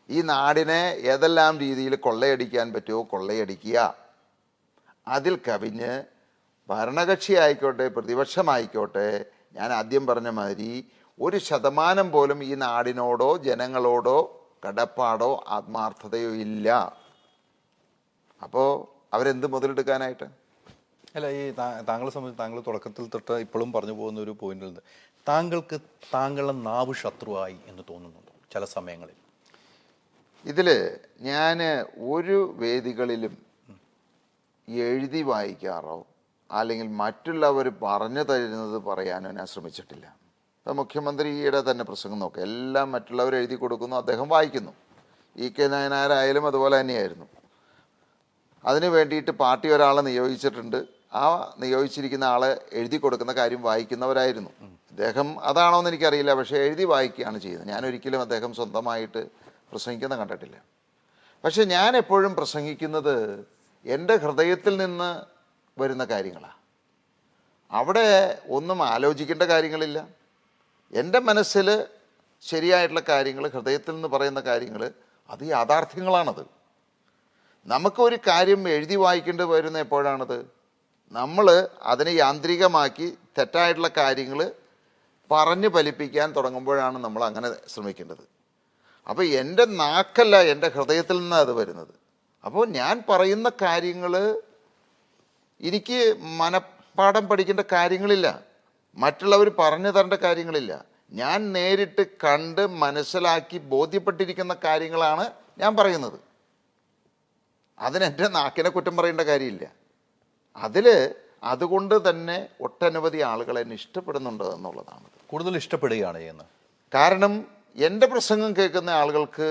ഈ നാടിനെ ഏതെല്ലാം രീതിയിൽ കൊള്ളയടിക്കാൻ പറ്റുമോ കൊള്ളയടിക്കുക. അതിൽ കവിഞ്ഞ് ഭരണകക്ഷി ആയിക്കോട്ടെ പ്രതിപക്ഷമായിക്കോട്ടെ, ഞാൻ ആദ്യം പറഞ്ഞ മാതിരി 1% പോലും ഈ നാടിനോടോ ജനങ്ങളോടോ കടപ്പാടോ ആത്മാർത്ഥതയോ ഇല്ല. അപ്പോൾ അവരെന്ത് മുതലെടുക്കാനായിട്ട്? അല്ല, ഈ താങ്കളെ സംബന്ധിച്ച് താങ്കൾ തുടക്കത്തിൽ തൊട്ട് ഇപ്പോഴും പറഞ്ഞു പോകുന്ന ഒരു പോയിന്റുണ്ട്. താങ്കളുടെ നാവ് ശത്രുവായി എന്ന് തോന്നുന്നുണ്ടോ ചില സമയങ്ങളിൽ? ഇതിൽ ഞാൻ ഒരു വേദികളിലും എഴുതി വായിക്കാറോ അല്ലെങ്കിൽ മറ്റുള്ളവർ പറഞ്ഞു തരുന്നത് പറയാനോ ഞാൻ ശ്രമിച്ചിട്ടില്ല. ഇപ്പോൾ മുഖ്യമന്ത്രിയുടെ തന്നെ പ്രസംഗം നോക്കുക, എല്ലാം മറ്റുള്ളവർ എഴുതി കൊടുക്കുന്നു, അദ്ദേഹം വായിക്കുന്നു. EK നായനാരായാലും അതുപോലെ തന്നെയായിരുന്നു. അതിന് വേണ്ടിയിട്ട് പാർട്ടി ഒരാളെ നിയോഗിച്ചിട്ടുണ്ട്, ആ നിയോഗിച്ചിരിക്കുന്ന ആളെ എഴുതി കൊടുക്കുന്ന കാര്യം വായിക്കുന്നവരായിരുന്നു. അദ്ദേഹം അതാണോ എന്ന് എനിക്കറിയില്ല, പക്ഷേ എഴുതി വായിക്കുകയാണ് ചെയ്യുന്നത്. ഞാൻ ഒരിക്കലും അദ്ദേഹം സ്വന്തമായിട്ട് പ്രസംഗിക്കുന്ന കണ്ടിട്ടില്ല. പക്ഷെ ഞാൻ എപ്പോഴും പ്രസംഗിക്കുന്നത് എൻ്റെ ഹൃദയത്തിൽ നിന്ന് വരുന്ന കാര്യങ്ങളാണ്. അവിടെ ഒന്നും ആലോചിക്കേണ്ട കാര്യങ്ങളില്ല. എൻ്റെ മനസ്സിൽ ശരിയായിട്ടുള്ള കാര്യങ്ങൾ, ഹൃദയത്തിൽ നിന്ന് പറയുന്ന കാര്യങ്ങൾ, അത് യാഥാർത്ഥ്യങ്ങളാണത്. നമുക്കൊരു കാര്യം എഴുതി വായിക്കേണ്ടി വരുന്ന എപ്പോഴാണത്? നമ്മൾ അതിനെ യാന്ത്രികമാക്കി തെറ്റായിട്ടുള്ള കാര്യങ്ങൾ പറഞ്ഞ് ഫലിപ്പിക്കാൻ തുടങ്ങുമ്പോഴാണ് നമ്മൾ അങ്ങനെ ശ്രമിക്കേണ്ടത്. അപ്പോൾ എൻ്റെ നാക്കല്ല, എൻ്റെ ഹൃദയത്തിൽ നിന്നാണ് അത് വരുന്നത്. അപ്പോൾ ഞാൻ പറയുന്ന കാര്യങ്ങൾ എനിക്ക് മനപ്പാഠം പഠിക്കേണ്ട കാര്യങ്ങളില്ല, മറ്റുള്ളവർ പറഞ്ഞു തരേണ്ട കാര്യങ്ങളില്ല. ഞാൻ നേരിട്ട് കണ്ട് മനസ്സിലാക്കി ബോധ്യപ്പെട്ടിരിക്കുന്ന കാര്യങ്ങളാണ് ഞാൻ പറയുന്നത്. അതിനെൻ്റെ നാക്കിനെ കുറ്റം പറയേണ്ട കാര്യമില്ല. അതുകൊണ്ട് തന്നെ ഒട്ടനവധി ആളുകൾ എന്നെ ഇഷ്ടപ്പെടുന്നുണ്ട് എന്നുള്ളതാണ്. കൂടുതൽ ഇഷ്ടപ്പെടുകയാണ് ചെയ്യുന്നത്. കാരണം എൻ്റെ പ്രസംഗം കേൾക്കുന്ന ആളുകൾക്ക്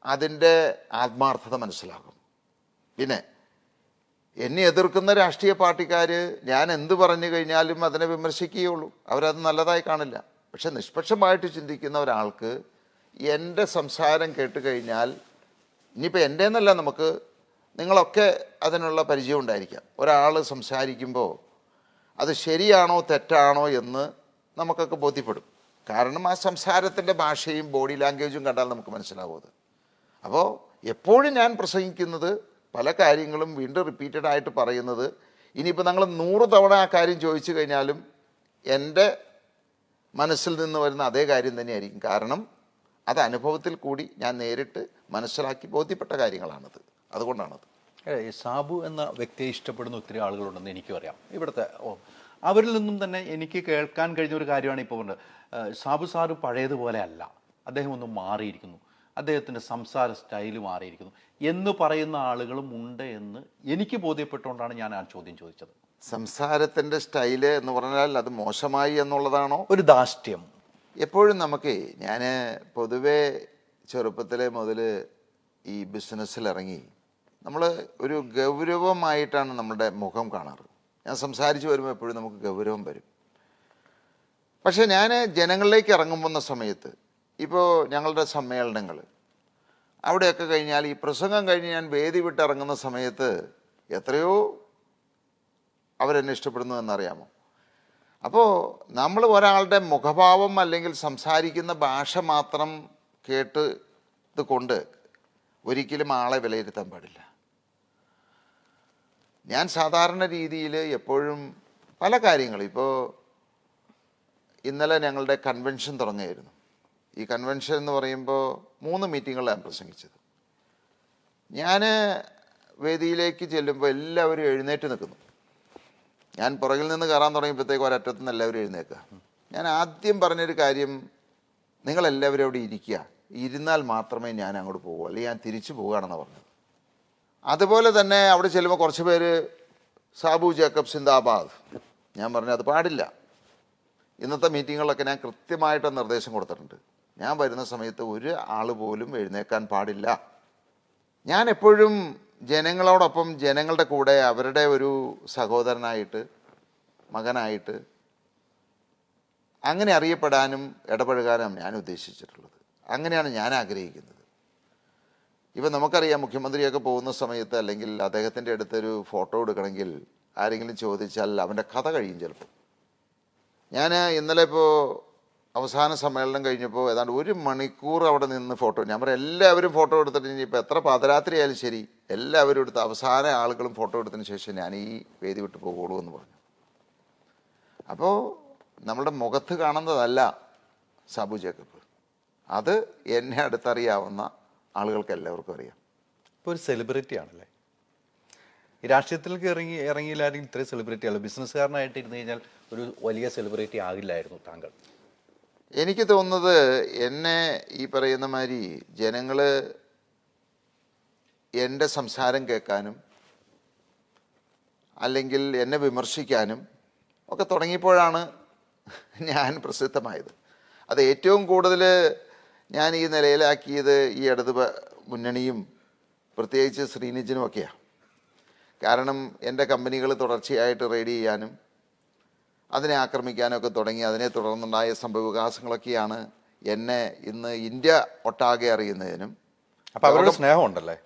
അതിൻ്റെ ആത്മാർത്ഥത മനസ്സിലാകും. പിന്നെ എന്നെ എതിർക്കുന്ന രാഷ്ട്രീയ പാർട്ടിക്കാർ ഞാൻ എന്ത് പറഞ്ഞു കഴിഞ്ഞാലും അതിനെ വിമർശിക്കുകയുള്ളൂ, അവരത് നല്ലതായി കാണില്ല. പക്ഷെ നിഷ്പക്ഷമായിട്ട് ചിന്തിക്കുന്ന ഒരാൾക്ക് എൻ്റെ സംസാരം കേട്ട് കഴിഞ്ഞാൽ, ഇനിയിപ്പോൾ എൻ്റെ എന്നല്ല, നമുക്ക് നിങ്ങളൊക്കെ അതിനുള്ള പരിചയം ഉണ്ടായിരിക്കാം. ഒരാൾ സംസാരിക്കുമ്പോൾ അത് ശരിയാണോ തെറ്റാണോ എന്ന് നമുക്കൊക്കെ ബോധ്യപ്പെടും. കാരണം ആ സംസാരത്തിൻ്റെ ഭാഷയും ബോഡി ലാംഗ്വേജും കണ്ടാൽ നമുക്ക് മനസ്സിലാവും അത്. അപ്പോൾ എപ്പോഴും ഞാൻ പ്രസംഗിക്കുന്നത്, പല കാര്യങ്ങളും വീണ്ടും റിപ്പീറ്റഡ് ആയിട്ട് പറയുന്നത്, ഇനിയിപ്പോൾ നിങ്ങൾ 100 തവണ ആ കാര്യം ചോദിച്ചു കഴിഞ്ഞാലും എൻ്റെ മനസ്സിൽ നിന്ന് വരുന്ന അതേ കാര്യം തന്നെയായിരിക്കും. കാരണം അത് അനുഭവത്തിൽ കൂടി ഞാൻ നേരിട്ട് മനസ്സിലാക്കി ബോധ്യപ്പെട്ട കാര്യങ്ങളാണത്. അതുകൊണ്ടാണത്. സാബു എന്ന വ്യക്തിയെ ഇഷ്ടപ്പെടുന്ന ഒത്തിരി ആളുകളുണ്ടെന്ന് എനിക്കും അറിയാം. ഇവിടുത്തെ അവരിൽ നിന്നും തന്നെ എനിക്ക് കേൾക്കാൻ കഴിഞ്ഞ ഒരു കാര്യമാണ് ഇപ്പോൾ പറഞ്ഞത്. സാബു സാറ് പഴയതുപോലെ അല്ല, അദ്ദേഹം ഒന്ന് മാറിയിരിക്കുന്നു, അദ്ദേഹത്തിൻ്റെ സംസാര സ്റ്റൈല് മാറിയിരിക്കുന്നു എന്ന് പറയുന്ന ആളുകളും ഉണ്ട് എന്ന് എനിക്ക് ബോധ്യപ്പെട്ടുകൊണ്ടാണ് ഞാൻ ആ ചോദ്യം ചോദിച്ചത്. സംസാരത്തിൻ്റെ സ്റ്റൈല് എന്ന് പറഞ്ഞാൽ അത് മോശമായി എന്നുള്ളതാണോ? ഒരു ധാർഷ്ട്യം. എപ്പോഴും നമുക്ക്, ഞാൻ പൊതുവേ ചെറുപ്പത്തിലെ മുതൽ ഈ ബിസിനസ്സിലിറങ്ങി നമ്മൾ ഒരു ഗൗരവമായിട്ടാണ് നമ്മുടെ മുഖം കാണാറ്. ഞാൻ സംസാരിച്ച് വരുമ്പോൾ എപ്പോഴും നമുക്ക് ഗൗരവം വരും. പക്ഷേ ഞാൻ ജനങ്ങളിലേക്ക് ഇറങ്ങുന്ന സമയത്ത്, ഇപ്പോൾ ഞങ്ങളുടെ സമ്മേളനങ്ങൾ അവിടെയൊക്കെ കഴിഞ്ഞാൽ, ഈ പ്രസംഗം കഴിഞ്ഞ് ഞാൻ വേദി വിട്ടിറങ്ങുന്ന സമയത്ത് എത്രയോ അവരെന്നെ ഇഷ്ടപ്പെടുന്നു എന്നറിയാമോ? അപ്പോൾ നമ്മൾ ഒരാളുടെ മുഖഭാവം അല്ലെങ്കിൽ സംസാരിക്കുന്ന ഭാഷ മാത്രം കേട്ടത് കൊണ്ട് ഒരിക്കലും ആളെ വിലയിരുത്താൻ പാടില്ല. ഞാൻ സാധാരണ രീതിയിൽ എപ്പോഴും പല കാര്യങ്ങൾ, ഇപ്പോൾ ഇന്നലെ ഞങ്ങളുടെ കൺവെൻഷൻ തുടങ്ങുകയായിരുന്നു. ഈ കൺവെൻഷൻ എന്ന് പറയുമ്പോൾ 3 മീറ്റിങ്ങുകളാണ് പ്രസംഗിച്ചത്. ഞാൻ വേദിയിലേക്ക് ചെല്ലുമ്പോൾ എല്ലാവരും എഴുന്നേറ്റ് നിൽക്കുന്നു. ഞാൻ പുറകിൽ നിന്ന് കയറാൻ തുടങ്ങിയപ്പോഴത്തേക്ക് ഒരറ്റത്തു നിന്ന് എല്ലാവരും എഴുന്നേൽക്കുക. ഞാൻ ആദ്യം പറഞ്ഞൊരു കാര്യം, നിങ്ങളെല്ലാവരും അവിടെ ഇരിക്കുക, ഇരുന്നാൽ മാത്രമേ ഞാൻ അങ്ങോട്ട് പോകൂ, അല്ലെങ്കിൽ ഞാൻ തിരിച്ചു പോകുകയാണെന്ന് പറഞ്ഞത്. അതുപോലെ തന്നെ അവിടെ ചെല്ലുമ്പോൾ കുറച്ച് പേര് സാബു ജേക്കബ് സിന്ദാബാദ്, ഞാൻ പറഞ്ഞു അത് പാടില്ല. ഇന്നത്തെ മീറ്റിങ്ങുകളിലൊക്കെ ഞാൻ കൃത്യമായിട്ട് നിർദ്ദേശം കൊടുത്തിട്ടുണ്ട്, ഞാൻ വരുന്ന സമയത്ത് ഒരു ആൾ പോലും എഴുന്നേൽക്കാൻ പാടില്ല. ഞാൻ എപ്പോഴും ജനങ്ങളോടൊപ്പം, ജനങ്ങളുടെ കൂടെ, അവരുടെ ഒരു സഹോദരനായിട്ട്, മകനായിട്ട് അങ്ങനെ അറിയപ്പെടാനും ഇടപഴകാനും ഞാൻ ഉദ്ദേശിച്ചിട്ടുള്ളത്. അങ്ങനെയാണ് ഞാൻ ആഗ്രഹിക്കുന്നത്. ഇപ്പം നമുക്കറിയാം, മുഖ്യമന്ത്രിയൊക്കെ പോകുന്ന സമയത്ത് അല്ലെങ്കിൽ അദ്ദേഹത്തിൻ്റെ അടുത്തൊരു ഫോട്ടോ എടുക്കണമെങ്കിൽ ആരെങ്കിലും ചോദിച്ചാൽ അവൻ്റെ കഥ കഴിയും ചിലപ്പോൾ. ഞാൻ ഇന്നലെ ഇപ്പോൾ അവസാന സമ്മേളനം കഴിഞ്ഞപ്പോൾ ഏതാണ്ട് 1 മണിക്കൂർ അവിടെ നിന്ന് ഫോട്ടോ, ഞാൻ പറയാം എല്ലാവരും ഫോട്ടോ എടുത്തിട്ട് ഇനിയിപ്പോൾ എത്ര പാതിരാത്രി ആയാലും ശരി എല്ലാവരും എടുത്ത് അവസാന ആളുകളും ഫോട്ടോ എടുത്തതിന് ശേഷം ഞാൻ ഈ വേദി വിട്ട് പോകുള്ളൂ എന്ന് പറഞ്ഞു. അപ്പോൾ നമ്മളുടെ മുഖത്ത് കാണുന്നതല്ല സാബു ജേക്കബ്, അത് എന്നെ അടുത്തറിയാവുന്ന ആളുകൾക്ക് എല്ലാവർക്കും അറിയാം. ഇപ്പോൾ ഒരു സെലിബ്രിറ്റി ആണല്ലേ, ഈ രാഷ്ട്രീയത്തിലേക്ക് ഇറങ്ങിയില്ലായിരുന്നു ഇത്രയും സെലിബ്രിറ്റി അല്ല. ബിസിനസ്സുകാരനായിട്ട് ഇരുന്ന് കഴിഞ്ഞാൽ ഒരു വലിയ സെലിബ്രിറ്റി ആകില്ലായിരുന്നു താങ്കൾ. എനിക്ക് തോന്നുന്നത്, എന്നെ ഈ പറയുന്ന മാതിരി ജനങ്ങൾ എൻ്റെ സംസാരം കേൾക്കാനും അല്ലെങ്കിൽ എന്നെ വിമർശിക്കാനും ഒക്കെ തുടങ്ങിയപ്പോഴാണ് ഞാൻ പ്രസിദ്ധമായത്. അത് ഏറ്റവും കൂടുതൽ ഞാൻ ഈ നിലയിലാക്കിയത് ഈ ഇടത് മുന്നണിയും പ്രത്യേകിച്ച് ശ്രീനിജനും ഒക്കെയാണ്. കാരണം എൻ്റെ കമ്പനികൾ തുടർച്ചയായിട്ട് റെയ്ഡ് ചെയ്യാനും അതിനെ ആക്രമിക്കാനും ഒക്കെ തുടങ്ങി. അതിനെ തുടർന്നുണ്ടായ സംഭവവികാസങ്ങളൊക്കെയാണ് എന്നെ ഇന്ന് ഇന്ത്യ ഒട്ടാകെ അറിയുന്നതിനും. അപ്പൊ അവരുടെ സ്നേഹമുണ്ടല്ലേ?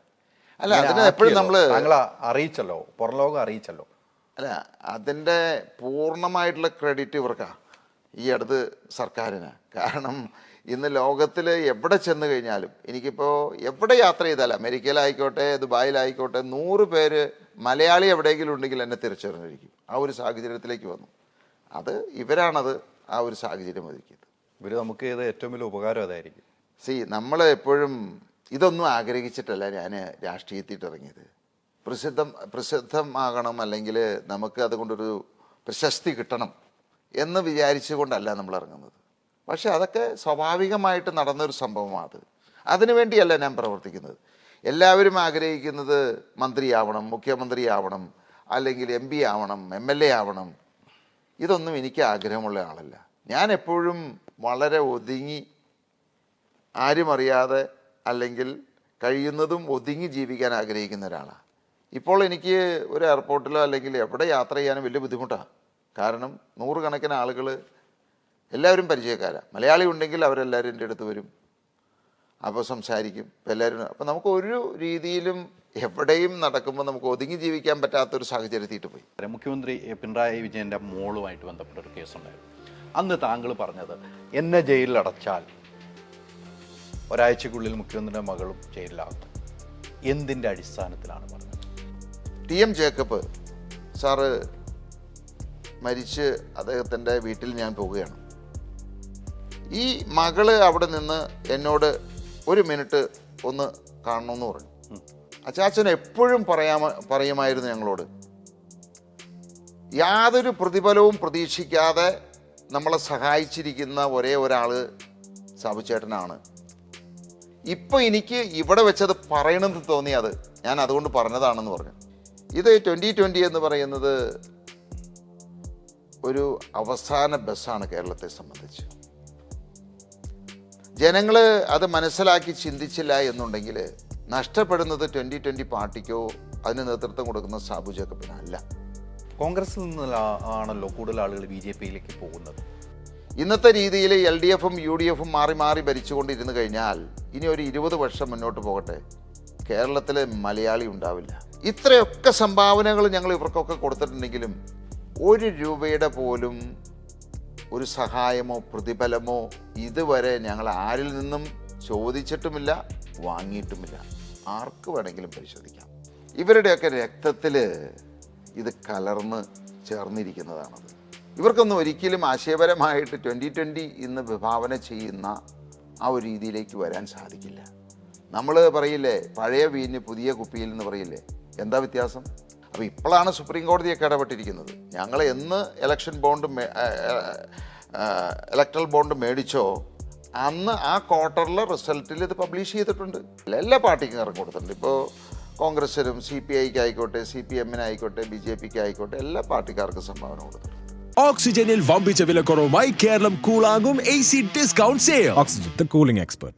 അല്ല, അതിന് എപ്പോഴും നമ്മൾ താങ്കളെ അറിയിച്ചല്ലോ, പുറംലോകം അറിയിച്ചല്ലോ. അല്ല, അതിൻ്റെ പൂർണ്ണമായിട്ടുള്ള ക്രെഡിറ്റ് ഇവർക്കാ, ഈ അടുത്ത് സർക്കാരിന്. കാരണം ഇന്ന് ലോകത്തിൽ എവിടെ ചെന്ന് കഴിഞ്ഞാലും, എനിക്കിപ്പോൾ എവിടെ യാത്ര ചെയ്താലും, അമേരിക്കയിലായിക്കോട്ടെ ദുബായിലായിക്കോട്ടെ, 100 പേര് മലയാളി എവിടെയെങ്കിലും ഉണ്ടെങ്കിൽ എന്നെ തിരിച്ചറിഞ്ഞിരിക്കും. ആ ഒരു സാഹചര്യത്തിലേക്ക് വന്നു. അത് ഇവരാണത് ആ ഒരു സാഹചര്യം ഒരുക്കിയത്. ഇവർ നമുക്ക് ചെയ്ത ഏറ്റവും വലിയ ഉപകാരം അതായിരിക്കും. നമ്മൾ എപ്പോഴും ഇതൊന്നും ആഗ്രഹിച്ചിട്ടല്ല ഞാൻ രാഷ്ട്രീയത്തിട്ട് ഇറങ്ങിയത്. പ്രസിദ്ധമാകണം, അല്ലെങ്കിൽ നമുക്ക് അതുകൊണ്ടൊരു പ്രശസ്തി കിട്ടണം എന്ന് വിചാരിച്ചുകൊണ്ടല്ല നമ്മൾ ഇറങ്ങുന്നത്. പക്ഷെ അതൊക്കെ സ്വാഭാവികമായിട്ട് നടന്നൊരു സംഭവമാണ്. അതിനുവേണ്ടിയല്ല ഞാൻ പ്രവർത്തിക്കുന്നത്. എല്ലാവരും ആഗ്രഹിക്കുന്നത് മന്ത്രിയാവണം, മുഖ്യമന്ത്രിയാവണം, അല്ലെങ്കിൽ MP ആവണം, MLA ആവണം. ഇതൊന്നും എനിക്ക് ആഗ്രഹമുള്ള ആളല്ല. ഞാൻ എപ്പോഴും വളരെ ഒതുങ്ങി, ആരും അറിയാതെ, അല്ലെങ്കിൽ കഴിയുന്നതും ഒതുങ്ങി ജീവിക്കാൻ ആഗ്രഹിക്കുന്ന ഒരാളാണ്. ഇപ്പോൾ എനിക്ക് ഒരു എയർപോർട്ടിലോ അല്ലെങ്കിൽ എവിടെ യാത്ര ചെയ്യാനും വലിയ ബുദ്ധിമുട്ടാണ്. കാരണം 100 കണക്കിന് ആളുകൾ, എല്ലാവരും പരിചയക്കാരാണ്. മലയാളി ഉണ്ടെങ്കിൽ അവരെല്ലാവരും എൻ്റെ അടുത്ത് വരും, അപ്പോൾ സംസാരിക്കും. എല്ലാവരും, അപ്പോൾ നമുക്ക് ഒരു രീതിയിലും എവിടെയും നടക്കുമ്പോൾ നമുക്ക് ഒതുങ്ങി ജീവിക്കാൻ പറ്റാത്തൊരു സാഹചര്യത്തിട്ട് പോയി. മുഖ്യമന്ത്രി പിണറായി വിജയൻ്റെ മോളുമായിട്ട് ബന്ധപ്പെട്ട ഒരു കേസുണ്ടായിരുന്നു. അന്ന് താങ്കൾ പറഞ്ഞത്, എന്നെ ജയിലിൽ അടച്ചാൽ ഒരാഴ്ചക്കുള്ളിൽ മുഖ്യമന്ത്രിയുടെ മകളും ജയിലിലാകും. എന്തിൻ്റെ അടിസ്ഥാനത്തിലാണ് പറഞ്ഞത്? TM ജേക്കബ് സാറ് മരിച്ച് അദ്ദേഹത്തിൻ്റെ വീട്ടിൽ ഞാൻ പോവുകയാണ്. ഈ മകള് അവിടെ നിന്ന് എന്നോട് 1 മിനിറ്റ് ഒന്ന് കാണണമെന്ന് പറഞ്ഞു. അച്ചാച്ചൻ എപ്പോഴും പറയുമായിരുന്നു ഞങ്ങളോട്, യാതൊരു പ്രതിഫലവും പ്രതീക്ഷിക്കാതെ നമ്മളെ സഹായിച്ചിരിക്കുന്ന ഒരേ ഒരാൾ സാബുച്ചേട്ടനാണ്. ഇപ്പോൾ എനിക്ക് ഇവിടെ വെച്ചത് പറയണമെന്ന് തോന്നിയത് ഞാൻ അതുകൊണ്ട് പറഞ്ഞതാണെന്ന് പറഞ്ഞു. ഇത് 2020 എന്ന് പറയുന്നത് ഒരു അവസാന ബസ്സാണ് കേരളത്തെ സംബന്ധിച്ച്. ജനങ്ങൾ അത് മനസ്സിലാക്കി ചിന്തിച്ചില്ല എന്നുണ്ടെങ്കിൽ നഷ്ടപ്പെടുന്നത് 2020 പാർട്ടിക്കോ അതിന് നേതൃത്വം കൊടുക്കുന്ന സാബു ജേക്കബിനല്ല. കോൺഗ്രസിൽ നിന്നാണല്ലോ കൂടുതൽ ആളുകൾ BJPയിലേക്ക് പോകുന്നത്. ഇന്നത്തെ രീതിയിൽ LDFും UDFും മാറി മാറി ഭരിച്ചുകൊണ്ടിരുന്നു കഴിഞ്ഞാൽ ഇനി ഒരു 20 വർഷം മുന്നോട്ട് പോകട്ടെ, കേരളത്തിൽ മലയാളി ഉണ്ടാവില്ല. ഇത്രയൊക്കെ സംഭാവനകൾ ഞങ്ങൾ ഇവർക്കൊക്കെ കൊടുത്തിട്ടുണ്ടെങ്കിലും 1 രൂപയുടെ പോലും ഒരു സഹായമോ പ്രതിഫലമോ ഇതുവരെ ഞങ്ങൾ ആരിൽ നിന്നും ചോദിച്ചിട്ടുമില്ല, വാങ്ങിയിട്ടുമില്ല. ആർക്ക് വേണമെങ്കിലും പരിശോധിക്കാം. ഇവരുടെയൊക്കെ രക്തത്തിൽ ഇത് കലർന്ന് ചേർന്നിരിക്കുന്നതാണത്. ഇവർക്കൊന്നും ഒരിക്കലും ആശയപരമായിട്ട് 2020 ഇന്ന് വിഭാവന ചെയ്യുന്ന ആ ഒരു രീതിയിലേക്ക് വരാൻ സാധിക്കില്ല. നമ്മൾ പറയില്ലേ, പഴയ വീഞ്ഞ് പുതിയ കുപ്പിയിൽ എന്ന് പറയില്ലേ, എന്താ വ്യത്യാസം? അപ്പോൾ ഇപ്പോഴാണ് സുപ്രീം കോടതിയൊക്കെ ഇടപെട്ടിരിക്കുന്നത്. ഞങ്ങൾ എന്ന് ഇലക്ട്രൽ ബോണ്ട് മേടിച്ചോ അന്ന് ആ ക്വാർട്ടറിലെ റിസൾട്ടിൽ ഇത് പബ്ലിഷ് ചെയ്തിട്ടുണ്ട്. എല്ലാ പാർട്ടിക്കും ഇറങ്ങി കൊടുത്തിട്ടുണ്ട്. ഇപ്പോൾ കോൺഗ്രസിനും CPIക്ക് ആയിക്കോട്ടെ, CPMനായിക്കോട്ടെ, BJPക്ക് ആയിക്കോട്ടെ, എല്ലാ പാർട്ടിക്കാർക്കും സംഭാവന കൊടുത്തിട്ടുണ്ട്. ഓക്സിജനിൽ വമ്പിച്ച വിലക്കുറവുമായി കേരളം കൂളാകും AC discount sale. Oxygen, the cooling expert.